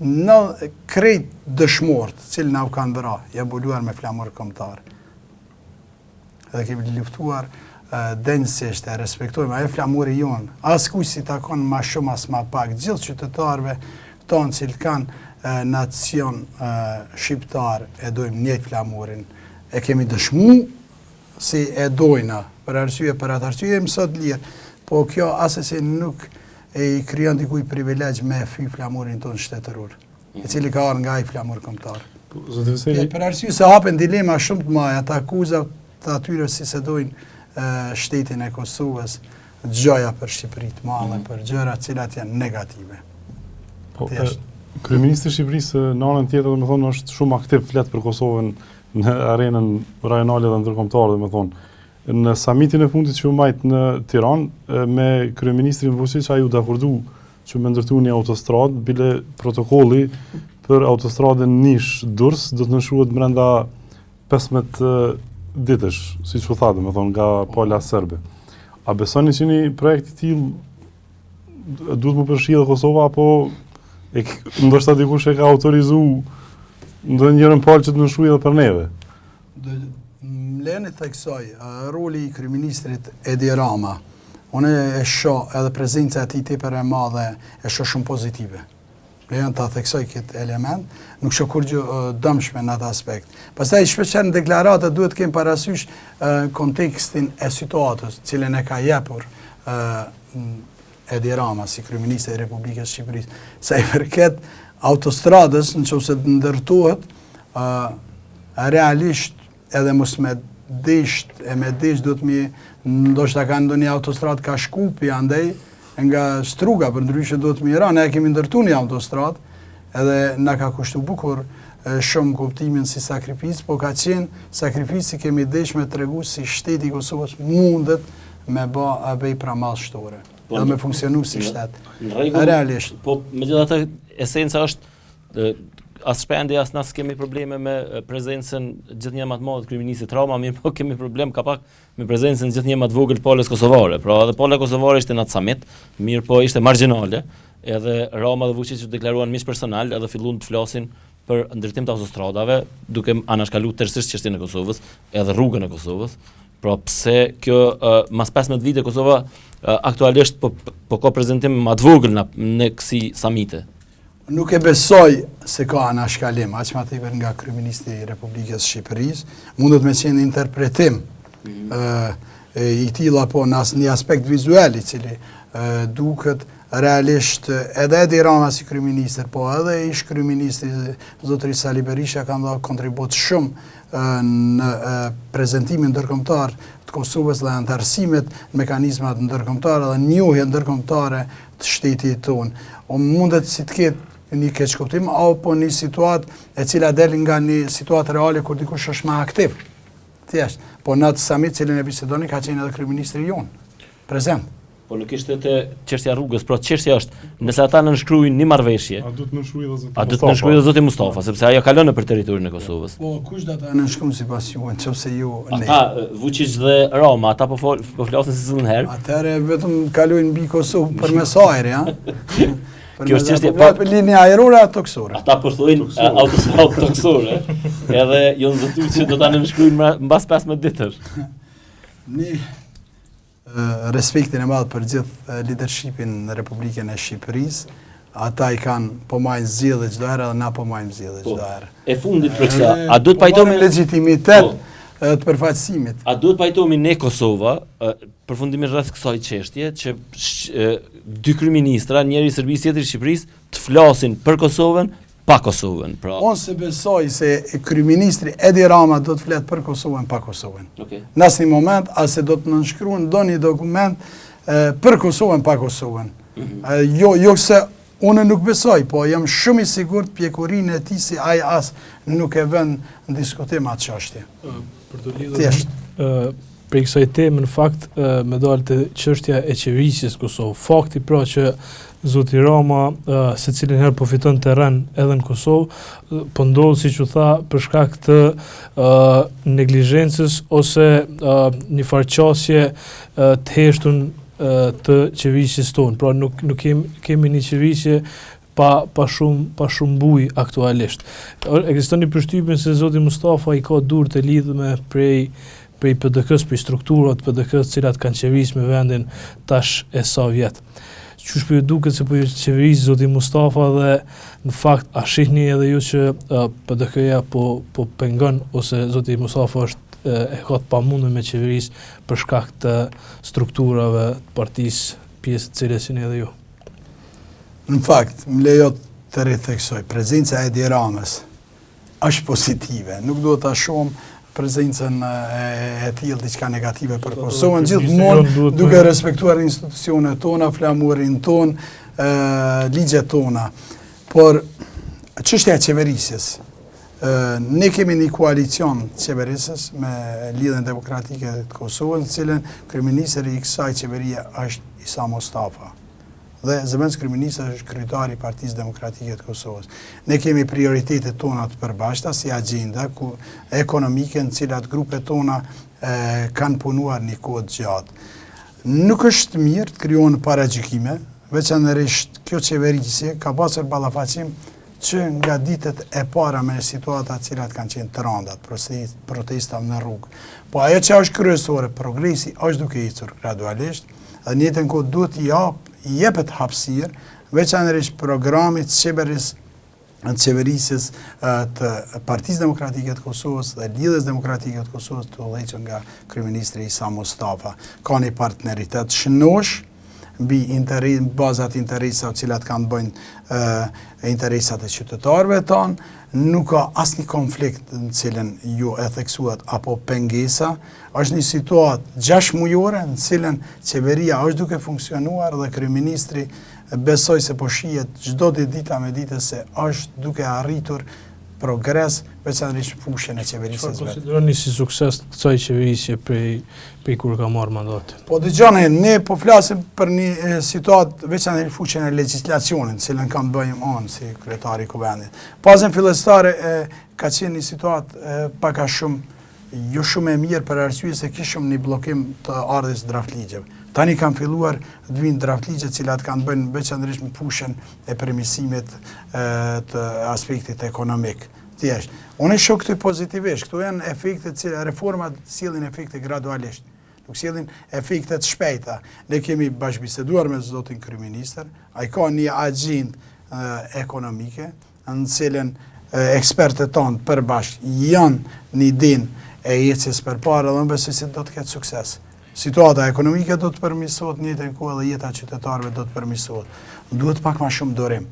Në krejt dëshmorët, cilë na u kanë vëra, janë mbuluar me flamur kombëtar. Edhe kemi luftuar denjësisht e respektojmë, ajo flamuri jonë, as kuj si takon ma shumë as ma pak, gjithë qytetarëve tonë cilë kanë nacion shqiptar e dojmë njëjtë flamurin, e kemi dëshmu si e dojna, për arsye, për atë arsye e mësot lirë, po kjo asesi nuk e i kryon dikuj privilegj me fy flamurin tonë shtetëror, i cili ka arë nga i flamur kombëtar. Për arsye se hapen dilema shumë të maja, të akuzat të atyre si se dojnë shtetin e Kosovës, gjoja për Shqipërit madhe, për gjëra cilat janë negative. Kryeministri i Shqipërisë në anën tjetër, dhe me thonë, është shumë aktiv flet për Kosovën në arenën rajonale dhe ndërkombëtare, dhe me thonë. Në samitin e fundit që u majt në Tiranë, me kryeministrin Vučić ai u dakordu që me ndërtu një autostradë, bile protokolli për autostradën Niš-Durrës do të nëshuhet brenda 15 ditësh, si që thadë, me thonë, nga pala serbe. A besoni që një projekt i tillë duhet më përfshi dhe Kosova, apo ndoshta dikush e ka autorizu ndonjë njërën palë që të nëshuj edhe për neve? Leni theksoj, roli i kryeministrit Edi Rama, unë e shoh edhe prezenca e tij tepër e madhe, e shoh shumë pozitive. lejon ta theksoj këtë element, nuk shoh kur gjë dëmshme në atë aspekt. Pastaj shpesh në deklarata duhet të kemi parasysh kontekstin e situatës, cilën e ka jepur Edi Rama si kryeminist i Republikës së Shqipërisë. Sa i përket autostradës, nëse ndërtohet realisht edhe mos me desht duhet mi ndoshta ka ndonjë autostradë ka Shkupi andej nga Struga, për ndryshe duhet mi ra, ne kemi ndërtu një autostradë, edhe na ka kushtu bukur shumë kuptimin si sakrificë, po ka qenë sakrificë kemi desh me tregu si shteti i Kosovës mundet me bëj pramall shtore, edhe me funksionu si shtet. Realisht. Po megjithatë esenca është as shpendi as nas kemi probleme me prezencën gjithnjë më të madhe të kryeministit Rama, mirë po kemi problem kapak me prezencën gjithnjë më të vogël të palës kosovare. Pra edhe pala kosovare ishte në atë summit, mirë po ishte marginale, edhe Rama dhe Vučić deklaruan miq personal edhe filluan të flasin për ndërtim të autostradave, duke anashkaluar tërësisht çështjen e Kosovës, edhe rrugën e Kosovës. Pra pse kjo mas 15 vite Kosova aktualisht po ka prezantim më të vogël në kësi summite. Nuk e besoj se ka anashkalim, aq më tepër nga kryeministri i Republikës së Shqipërisë, mundet me qenë interpretim i tilla po në një aspekt vizual i cili duket realisht edhe Edi Rama si kryeministër, po edhe ish kryeministri zotëri Sali Berisha kanë dhënë kontribut shumë në prezantimin ndërkombëtar të Kosovës dhe antarësimet në mekanizmat ndërkombëtare dhe njohjen ndërkombëtare të shtetit tonë. O mundet si të ketë një keq kuptim, apo një situatë e cila del nga një situatë reale kur dikush është më aktiv. Thjesht, po në atë summit cilën e bisedoni ka qenë edhe kryeministri jonë prezent. Po nuk ishte te çështja rrugës, pra çështja është, nëse ata nënshkruajnë një marrëveshje, A duhet nënshkruaj edhe zoti a do të nënshkruajë edhe zoti Mustafa, sepse ajo ka lënë për territorin e Kosovës. Po kush do ta nënshkruajnë sipas juaj, nëse ju ne. Ata Vučić dhe Rama, ata po flasin si çdo herë. Atëherë vetëm kalojnë mbi Kosovë përmes ajrit, ha? Kjo është çështje për linja ajrore apo toksore. Ata po thonë autostradë toksore, edhe jo zotuar që do ta nënshkruajnë mbas 15 ditësh. Një respektin e madh për gjithë leadershipin në Republikën e Shqipërisë, ata i kanë po marrin zgjedhje çdo herë dhe na po marrim zgjedhje çdo herë. E fundit për këtë, a duhet pajtohemi legitimitet të përfaqësimit. A duhet pajtohemi ne Kosova, përfundimisht rreth kësaj çështje, që dy kryeministra, njëri i Serbisë, tjetri i Shqipërisë, të flasin për Kosovën, pa Kosovën. Pra, unë se besoj se kryeministri Edi Rama do të flet për Kosovën, pa Kosovën. okay. Në asnjë moment, as se do të nënshkruan ndonjë dokument për Kosovën, pa Kosovën. Jo se unë nuk besoj, po jam shumë i sigurt pjekurinë e tij si ai as nuk e vën në diskutim atë çështje. Për të lidhur për kësaj teme, në fakt me dalë të çështja e qeverisjes Kosovë. Fakti pra që zoti Rama se cilin herë po fiton terren edhe në Kosovë, po ndodh siç u tha për shkak të neglizhencës ose një farqasje të heshtun të qeverisjes tonë. Pra nuk kemi një qeverisje pa shumë bujë aktualisht. Ekziston një përshtypje se zoti Mustafa i ka dur të lidhme prej PDK-s, prej strukturat PDK-s, cilat kanë qeverisë me vendin tash e sa vjet. Qysh po ju duket se po ju qeverisë zoti Mustafa dhe në fakt a shihni edhe ju që PDK-ja po pengon ose zoti Mustafa është e ka të pamundur me qeverisë për shkak të strukturave të partisë, pjesë të cilës jeni edhe ju. Në fakt, më lejo të ritheksoj, prezenca e Edi Ramës është pozitive, nuk do ta shohim prezencën e tillë diçka negative për Kosovën, gjithmonë duke respektuar institucionet tona, flamurin ton, ligjet tona. Por çështja e qeverisjes, ne kemi një koalicion qeverisjes me Lidhjen Demokratike të Kosovës, në cilën kryeministri i kësaj qeverie është Isa Mustafa. Dhe zëvendës kryeministri është kryetari i Partisë Demokratike të Kosovës. Ne kemi prioritetet tona të përbashkëta si agenda ekonomike në cilat grupet tona kanë punuar një kohë të gjatë. Nuk është mirë të krijohen paragjykime, veçanërisht kjo qeverisje ka pasur ballafaqim që nga ditët e para me situata cilat kanë qenë të rënda, protesta në rrugë. Po ajo që është kryesore, progresi është duke ecur gradualisht, dhe në njëjtën kohë duhet i jepet hapësirë veçanërisht programit qeverisjes të Partisë Demokratike të Kosovës dhe Lidhjes Demokratike të Kosovës të udhëhequr nga kryeministri Isa Mustafa. Ka një partneritet shënosh mbi bazat interesave të cilat kanë bëjnë interesat e qytetarëve tanë, nuk ka asnjë konflikt në cilën ju e theksuat apo pengesa. Është një situatë 6 mujore në cilën qeveria është duke funksionuar dhe kryeministri besoj se po shihet çdo dita me ditë se është duke arritur progres veçanërisht fushën e qeverisë. Çfarë konsideroni si sukses të kësaj qeverisje prej kur ka marrë mandatin? Po dëgjoni, ne po flasim për një situatë veçanërisht fushën e legjislacionit, në cilën kam bëjmë unë si kryetari i kuvendit. Fazën fillestare ka qenë një situatë pak a shumë jo shumë e mirë për arsye se kishim një bllokim të ardhes draftligjeve. Tani kanë filluar të vinë draftligje të cilat kanë bënë veçanërisht me fushën e përmirësimit të aspektit ekonomik. Thjesht. Unë e shoh këtë pozitivisht. Këto janë efekte që reformat sjellin efekte gradualisht. Nuk sjellin efekte të shpejta. Ne kemi bashkëbiseduar me zotin kryeministër, ai ka një agjendë ekonomike në cilën ekspertët tonë përbashkë janë një dinë e ecjes përpara dhe besoj se do të ketë sukses. Situata ekonomike do të përmirësohet, në njëjtën kohë dhe jeta e qytetarëve do të përmirësohet. Duhet pak më shumë durim.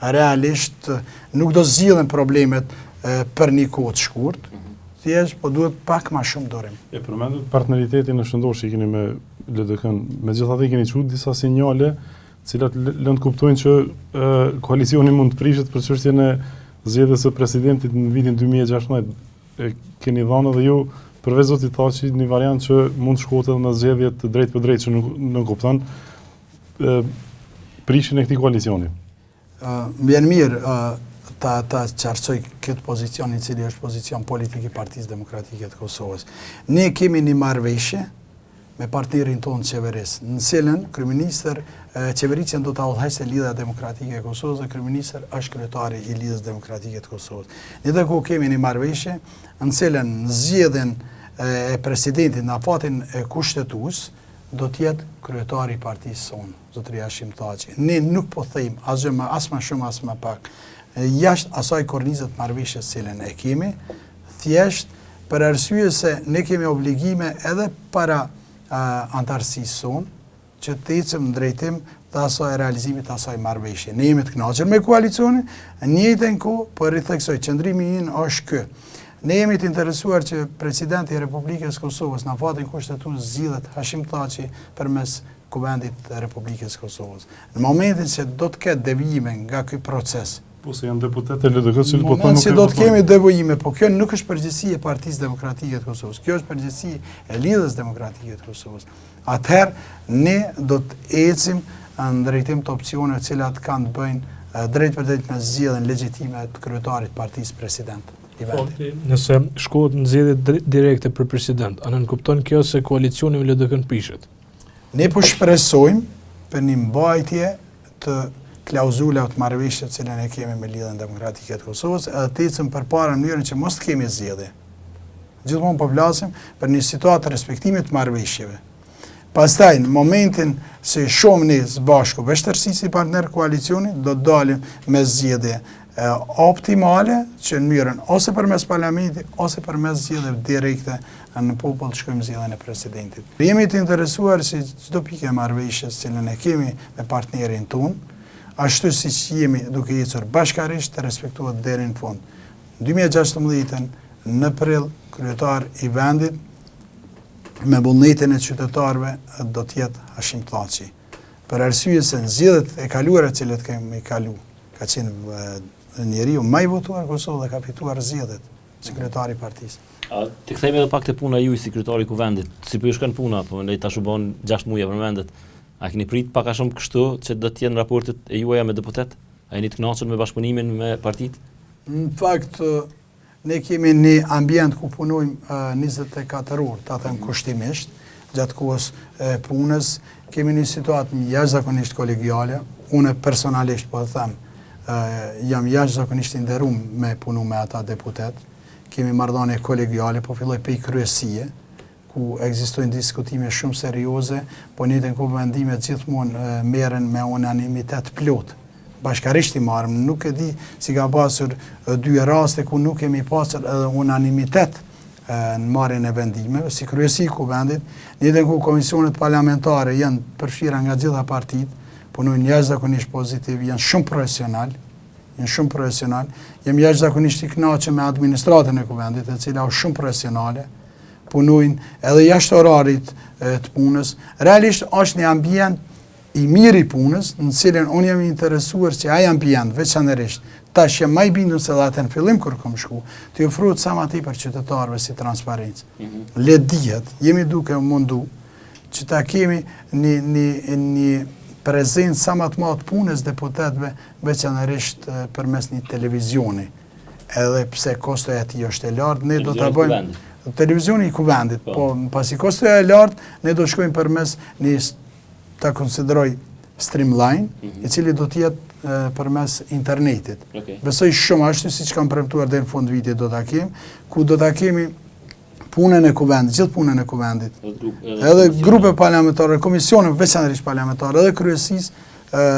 Realisht nuk do zgjidhen problemet për një kohë të shkurtë, thjesht, po duhet pak më shumë durim. E përmendet partneritetin në shëndosh që keni me LDK-n, megjithatë keni çuar disa sinjale, të cilat lënë të kuptojnë që koalicioni mund të prishet për çështjen e zgjedhjes së presidentit në vitin 2016. Keni dhënë edhe ju përveç zotit Thaçi një variant që mund të shkohet edhe në zgjedhje të drejtë për drejtë që nuk kupton prishjen e këtij koalicioni. Mbien mirë ta qartësoj këtë pozicion i cili është pozicion politik i Partisë Demokratike të Kosovës. Ne kemi një marrëveshje me partnerin tonë qeverisë, në cilën kryeministër qeverisjen do ta udhëheqë Lidhja Demokratike e Kosovës dhe kryeministër është kryetari i Lidhjes Demokratike të Kosovës. Ne dhe ku kemi një marrëveshje në cilën zgjedhjen e presidentit në afatin e kushtetues do të jetë kryetari i partisë sonë, zotëri Hashim Thaçi. Ne nuk po thejmë as më shumë as më pak jashtë asaj kornize të marrëveshjes cilën e kemi, thjesht për arsye se ne kemi obligime edhe para antarësisë sonë që të ecim në drejtim të asaj realizimit të asaj marrëveshje. Ne jemi të kënaqur me koalicionin, në njëjtën kohë po ritheksoj qëndrimi ynë është ky. Ne jemi të interesuar që presidenti i Republikës Kosovës në afatin kushtetues zgjidhet Hashim Thaçi përmes Kuvendit të Republikës Kosovës. Në momentin që do të ketë devijime nga ky proces, po se janë deputetë e LDK që po thonë nuk do të kemi devijime, po kjo nuk është përgjegjësi e Partisë Demokratike të Kosovës. Kjo është përgjegjësi e Lidhjes Demokratike të Kosovës. Atëherë ne do të ecim në drejtim të opsioneve të cilat kanë të bëjnë drejt për drejt me zgjedhjen legjitime të kryetarit partisë president. Nëse shkohet në zgjedhje direkte për president, a nën kupton kjo se koalicioni me LDK-n prishet? Ne po shpresojmë për një mbajtje të klauzulave të marrëveshjes që ne kemi me Lidhjen Demokratike të Kosovës, edhe të ecim përpara në mënyrën që mos të kemi zgjedhje. Gjithmonë po flasim për një situatë të respektimit të marrëveshjeve. Pastaj, në momentin se shohim ne së bashku vështirësi si partner koalicioni, do të dalim me zgjedhje optimale që në mënyrën ose përmes parlamentit ose përmes zgjedhjeve direkte në popull të shkojmë zgjedhjen e presidentit. Jemi të interesuar si çdo pikë e marrëveshjes që ne kemi me partnerin tonë, ashtu siç jemi duke ecur bashkërisht të respektohet deri në fund. Në 2016 në prill kryetar i vendit me vullnetin e qytetarëve do të jetë Hashim Thaçi. Për arsye se në zgjedhjet e kaluara që kemi kalu, ka qenë njeriu më i votuar në Kosovë dhe ka fituar zgjedhjet, sekretari i partisë. Të kthejmë edhe pak te puna juaj si kryetari i kuvendit. Si po ju shkon puna, po ne tash u bën 6 muaj për vendet. A keni prit pak a shumë kështu që do të jenë raportet e juaja me deputet? A jeni të kënaqur me bashkëpunimin me partitë? Në fakt ne kemi një ambient ku punojmë 24 orë, ta them kushtimisht, gjatë kohës punës, kemi një situatë jashtëzakonisht kolegiale. Unë personalisht po them jam jashtëzakonisht i nderuar me punu me ata deputet. Kemi marrëdhënie kolegiale, po filloj pe kryesie, ku ekzistojnë diskutime shumë serioze, po në njëjtën kohë vendimet gjithmonë merren me unanimitet plot. bashkarisht i marrëm, nuk e di si ka pasur dy raste ku nuk kemi pasur edhe unanimitet në marrjen e vendimeve, si kryesi i kuvendit, njëtën ku komisionet parlamentare janë përfshira nga gjitha partitë, punojnë jashtëzakonisht pozitiv, janë shumë profesional, jem jashtëzakonisht i kënaqur me administratën e kuvendit, e cila është shumë profesionale, punojnë edhe jashtë orarit të punës. Realisht është një ambient i mirë i punës, në cilën unë jam interesuar që ai ambient, veçanërisht, tash jam më i bindur se dha atë në fillim kur kom shku, të ofrohet sa më tepër qytetarëve si transparencë. Le dihet, jemi duke mundu që ta kemi një prezencë sa më të madhe punës deputetëve, veçanërisht përmes një televizioni. Edhe pse kostoja e tij është e lartë, ne do ta bëjmë televizioni i kuvendit, po pasi kostoja e lartë, ne do shkojmë përmes një ta konsideroj streamline, i cili do të jetë përmes internetit. Besoj shumë ashtu siç kam premtuar deri në fund vitit do ta kemi, ku do ta kemi punën e kuvendit, gjithë punën e kuvendit. Edhe grupe parlamentare, komisione veçanërisht parlamentare, edhe kryesisë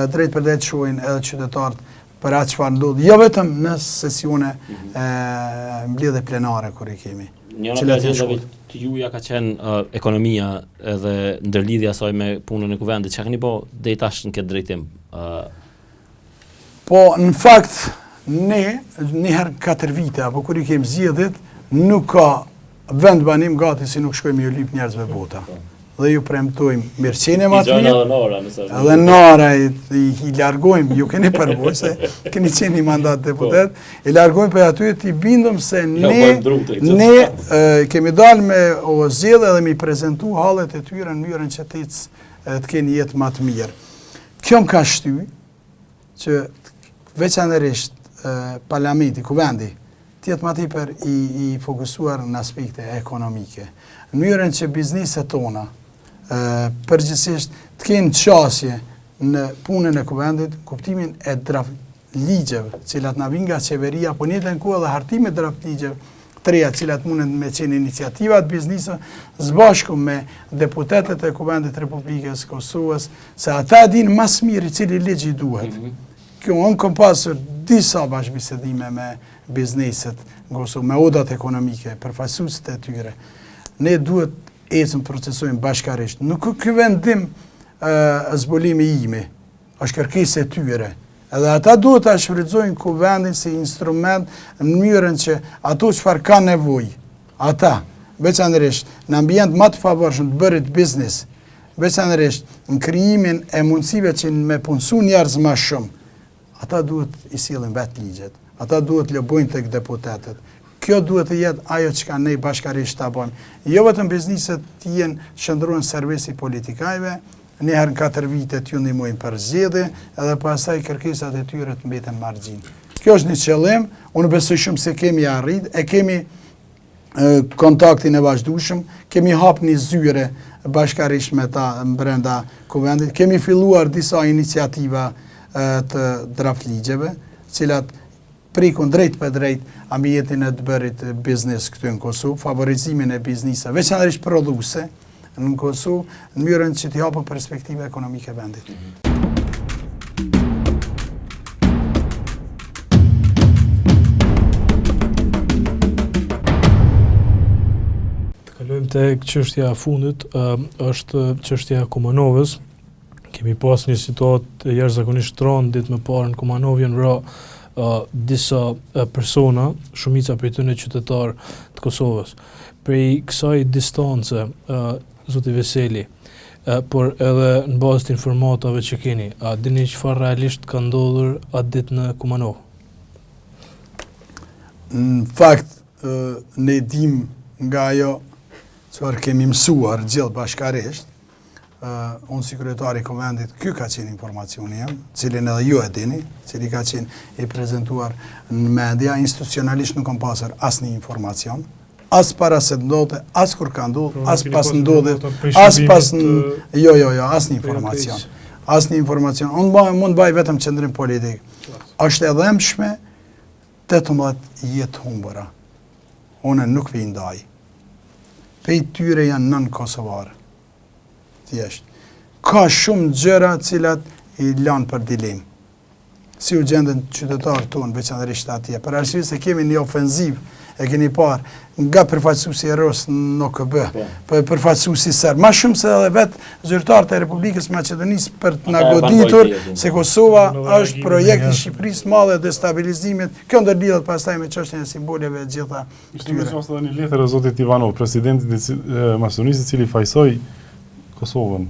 drejt për drejt shohin edhe qytetarët për atë çfarë ndodh, jo vetëm në sesione mbledhje plenare kur i kemi. Njëra nga agendave të juja ka qenë ekonomia edhe ndërlidhja saj me punën e kuvendit. Çka keni po deri tash në këtë drejtim? Po, në fakt, ne, njëherë 4 vite, apo kur i kemi zgjedhjet, nuk ka vend banim gati si nuk shkojmë ju lip njerëzve vota. Dhe ju premtojmë mirëqenie më të mirë. Edhe Nora i largojmë, ju keni përvojë se keni qenë një mandat deputet, i largojmë për aty të i bindëm se ne kemi dalë me o zgjedhje dhe mi prezentu hallet e tyre në mënyrën që të keni jetë më të mirë. Kjo më ka shtyr që veçanërisht parlamenti, kuvendi, tjetë më tepër i fokusuar në aspekte ekonomike. Në mënyrën që bizneset tona përgjithsisht të kenë qasje në punën e kuvendit, kuptimin e draft ligjeve, cilat na vijnë nga qeveria, po njëtën kohë edhe hartime draft ligjeve treja, cilat mundën me qenë iniciativat biznisa, zbashku me deputetet e kuvendit Republikës Kosovës, se ata dinë mas mirë i cili ligji duhet. Kjo unë kom pasur disa bashkëbisedime me bizneset në Kosovë, me odat ekonomike, përfaqësuesit e tyre. Ne duhet ecëm procesojmë bashkarisht. Nuk ky vendim zbulimi imi, është kërkesë e tyre. Edhe ata duhet ta shfrytëzojnë kuvendin si instrument në mënyrën që ato çfarë kanë nevojë, ata, veçanërisht në ambient më të favorshëm të bërit biznes, veçanërisht në krijimin e mundësive që me punësu njerëz më shumë, ata duhet i sillin vetë ligjet, ata duhet lëbojnë tek deputetët. Kjo duhet të jetë ajo që ka ne bashkarisht ta bëjmë. Jo vetëm bizneset të jenë shndruan servisi politikajve, njëherë në 4 vite t'ju ndihmojnë për zgjedhje, edhe pastaj kërkesat e tyre të mbeten margjin. Kjo është një qëllim, unë besoj shumë se kemi arrit, e kemi kontaktin e vazhdueshëm, kemi hap një zyre bashkarisht me ta brenda kuvendit, kemi filluar disa iniciativa të draft ligjeve, cilat prikun drejt për drejt ambientin e të bërit biznes këtu në Kosovë, favorizimin e biznisa, veçanërisht prodhuese në Kosovë, në mënyrën që t'i hapën perspektive ekonomike vendit. Të kalojmë tek çështja e fundit, është çështja e Kumanovës. Kemi pas një situatë jashtëzakonisht rëndë ditë më parë në Kumanov janë ra disa persona, shumica prej tyre qytetar të Kosovës. Prej kësaj distance, zoti Veseli, por edhe në bazë të informatave që keni, a dini çfarë realisht ka ndodhur atë ditë në Kumanov? Në fakt, ne dim nga ajo çfarë kemi mësuar gjithë bashkarisht, unë si kryetari i Kuvendit, ky ka qenë informacioni jam, cilin edhe ju e dini, cili ka qenë i prezentuar në media, institucionalisht nuk kam pasur asnjë informacion, as para se ndodhte, as kur ka ndodhur, as pas ndodhet, as pas asnjë informacion. Asnjë informacion. Unë mund baj vetëm qendrim politik. Është e dhëmshme 18 jetë humbura. Unë nuk vi ndaj. Pej tyre janë nën kosovarë. Thjesht. Ka shumë gjëra cilat i lanë për dilemë. si u gjendën qytetarët tonë, veçanërisht atje. Për arsye se kemi një ofenziv, e keni parë, nga përfaqësuesi i ROS në OKB, përfaqësuesi serb, ma shumë se edhe vetë zyrtarët e Republikës Maqedonisë për të na goditur se Kosova është projekt i Shqipërisë madhe destabilizimit. Kjo ndërlidhet pastaj me çështjen e simboleve të gjitha këtyre. Ishte edhe një letër e zotit Ivanov, presidentit e Maqedonisë, i cili fajsoi Kosovën.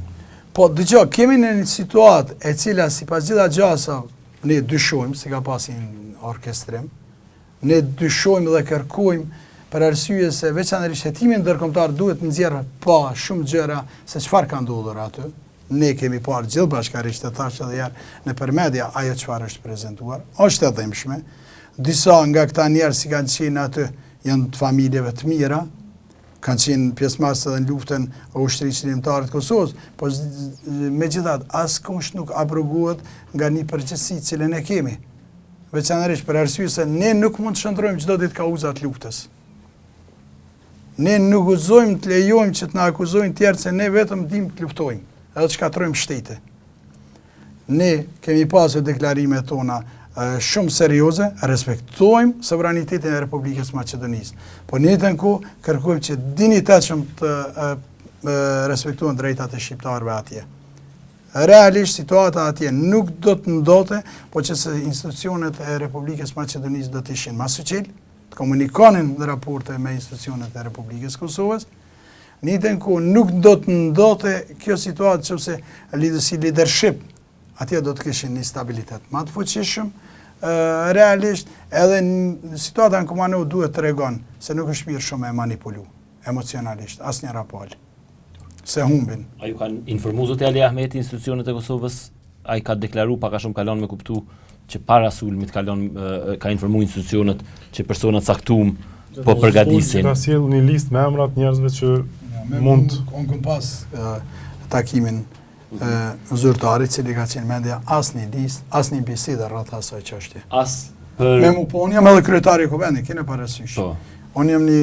Po, dëgjoj, kemi në një situatë e cila sipas gjitha gjasave ne dyshojmë se ka pasin orkestrim, ne dyshojmë dhe kërkojmë për arsye se veçanërisht hetimin ndërkombëtar duhet nxjerrë pa shumë gjëra se çfarë ka ndodhur aty. Ne kemi parë gjithë bashkërisht të thashë edhe herë nëpër media ajo çfarë është prezantuar, është e dhimbshme. Disa nga këta njerëz që kanë qenë aty janë të familjeve të mira, kanë qenë pjesëmarrës edhe në luftën e ushtrisë shërimtare të Kosovës, po megjithatë askush nuk abrogohet nga një përgjegjësi që ne kemi. Veçanërisht për arsye se ne nuk mund të shndrojmë çdo ditë kauzat luftës. Ne nuk guxojmë të lejojmë që të na akuzojnë tjerë se ne vetëm dim të luftojmë, edhe të shkatrojmë shtete. Ne kemi pasur deklarimet tona shumë serioze, respektojmë sovranitetin e Republikës Maqedonisë. Po në njëjtën kohë kërkojmë që dinjitetshëm të respektohen drejtat e shqiptarëve atje. Realisht situata atje nuk do të ndote, po që se institucionet e Republikës Maqedonisë do të ishin masuqil, të komunikonin në raporte me institucionet e Republikës Kosovës. Në njëjtën kohë nuk do të ndote kjo situatë nëse si leadership, atje do të kishin një stabilitet më të fuqishëm. Realisht edhe situata në Kumano duhet të tregon se nuk është mirë shumë e manipulu emocionalisht, asnjëra palë. Se humbin. A ju kanë informu zoti Ali Ahmeti institucionet e Kosovës? A i ka deklaru pak a shumë kalon me kuptu që para sulmit ka informu institucionet që personat caktuar po përgatisin? Ka sjell një listë me emrat njerëzve që mund... Unë kam pas takimin zyrtarit cili ka qenë mendja asnjë listë, asnjë bisedë rreth asaj çështje. Me mu po unë jam edhe kryetari i Kuvendit, kene parasysh. Unë jam një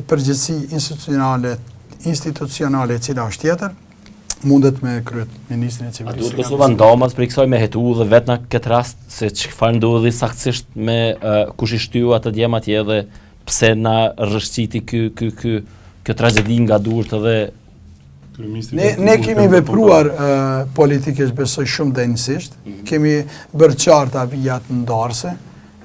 përgjegjësi institucionale e cila është tjetër, mundet me kryet ministrin e civilisë. A duhet Kosova ndamas për kësaj me hetu dhe vetë në këtë rast se çfarë ndodhi saktësisht me kush i shtyu atë djem atje dhe pse na rrëshqiti kjo tragjedi nga Durrës edhe Ne kemi vepruar politikisht besoj shumë denjësisht, kemi bërë qarta vijat ndarëse,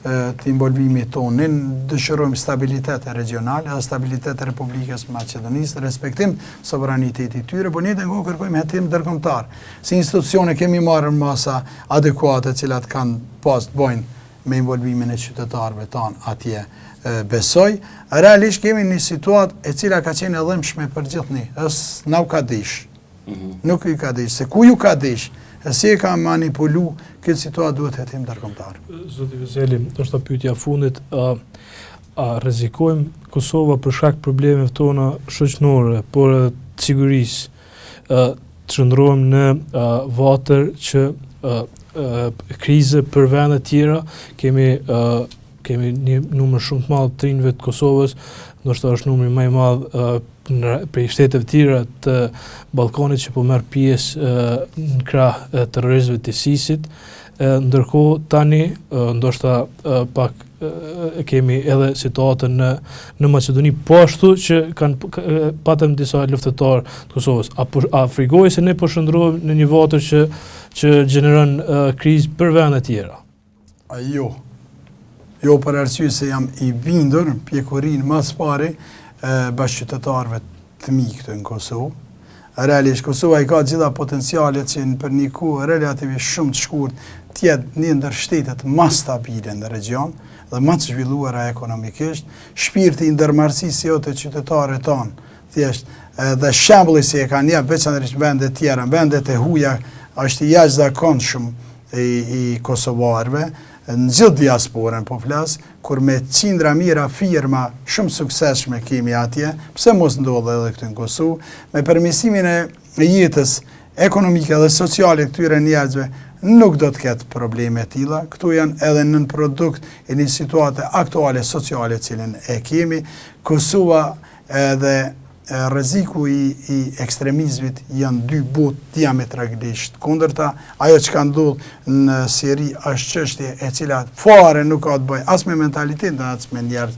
të involvimit tonë, ne dëshirojmë stabilitet regional, edhe stabilitet e Republikës Maqedonisë, respektim sovranitetit tyre, por ne të kërkojmë hetim ndërkombëtar. Si institucione kemi marrë masa adekuate cilat kanë pas të bojnë me involvimin e qytetarëve tanë atje. Besoj, realisht kemi një situatë e cila ka qenë e dhimbshme për gjithni, nuk ka dish. Nuk i ka dish, se ku ju ka dish, e si e ka manipulu, këtë situatë duhet hetim ndërkombëtar. Zoti Vezeli, është pyetja fundit, a rrezikojmë Kosova për shkak problemeve tona shoqërore, por të sigurisë, të shndrohem në vatër që krize për vende tjera, kemi një numër shumë të madh të rinjve të Kosovës, ndoshta është numri më i madh prej shteteve tjera të Ballkanit që po merr pjesë në krah terroristëve të ISIS-it, ndërkohë tani ndoshta pak kemi edhe situatën në Maqedoni, po ashtu që patëm disa luftëtarë të Kosovës. A frikoj se ne po shndrohemi në një vatër që gjeneron krizë për vende tjera? Jo për arsye se jam i bindur pjekurin mas pari bashkëqytetarëve të mi këtu në Kosovë. Realisht Kosova i ka gjitha potencialet që për një kohë relativisht shumë të shkurt tjetë një ndër shtetet më stabile në region dhe më të zhvilluara ekonomikisht, shpirti i ndërmarrësisë jo të qytetarëve tanë, thjesht dhe shembulli si e kanë jep veçanërisht vendet tjera, vendet e huaja është i jashtëzakonshëm i kosovarëve, në gjithë diasporën po flas, kur me qindra mira firma shumë suksesshme kemi atje, pse mos ndodhe edhe këtu në Kosovë, me përmirësimin e jetës ekonomike dhe sociale këtyre njerëzve, nuk do të ketë probleme tilla. Këtu janë edhe nën produkt e një situate aktuale sociale cilën e kemi. Kosova edhe rreziku i ekstremizmit janë dy botë diametralisht kundërta. Ajo që ka ndodhur në Siri është çështje e cila fare nuk ka të bëjë as me mentalitetin as me njerëz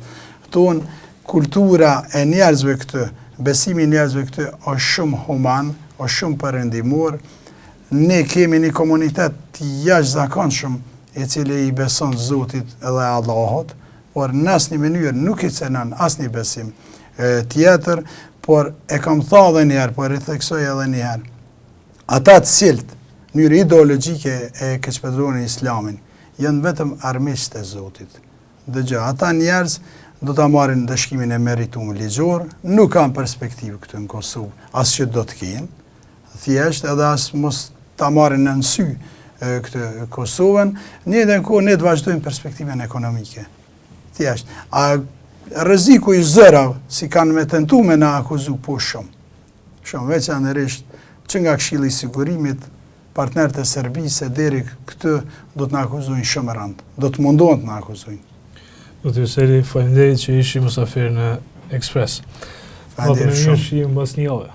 tonë. Kultura e njerëzve këtë, besimi i njerëzve këtë është shumë human, është shumë perëndimor. Ne kemi një komunitet të jashtëzakonshëm i cili i beson Zotit dhe Allahut, por në asnjë mënyrë nuk i cënon asnjë besim tjetër, por e kam thënë edhe një herë, por e theksoj edhe një herë. Ata të cilët në mënyrë ideologjike e keqpërdorën Islamin janë vetëm armiqtë e Zotit. Dëgjoj, ata njerëz do ta marrin dëshkimin e merituar ligjor, nuk kanë perspektivë këtu në Kosovë, as që do të kenë. Thjesht edhe as mos ta marrin në sy këtë Kosovën, në një kohë ne të vazhdojmë perspektivën ekonomike. Thjesht, rreziku i zërav, si kanë me tentu me na akuzu po shumë. Shumë veçanërisht që nga Këshilli i Sigurimit, partnerët e Serbisë deri këtë do të na akuzojnë shumë rënd. Do të mundohen të na akuzojnë. Zoti Hyseli, faleminderit që ishi mysafir në Ekspres. Faleminderit shumë. Mbas një javë.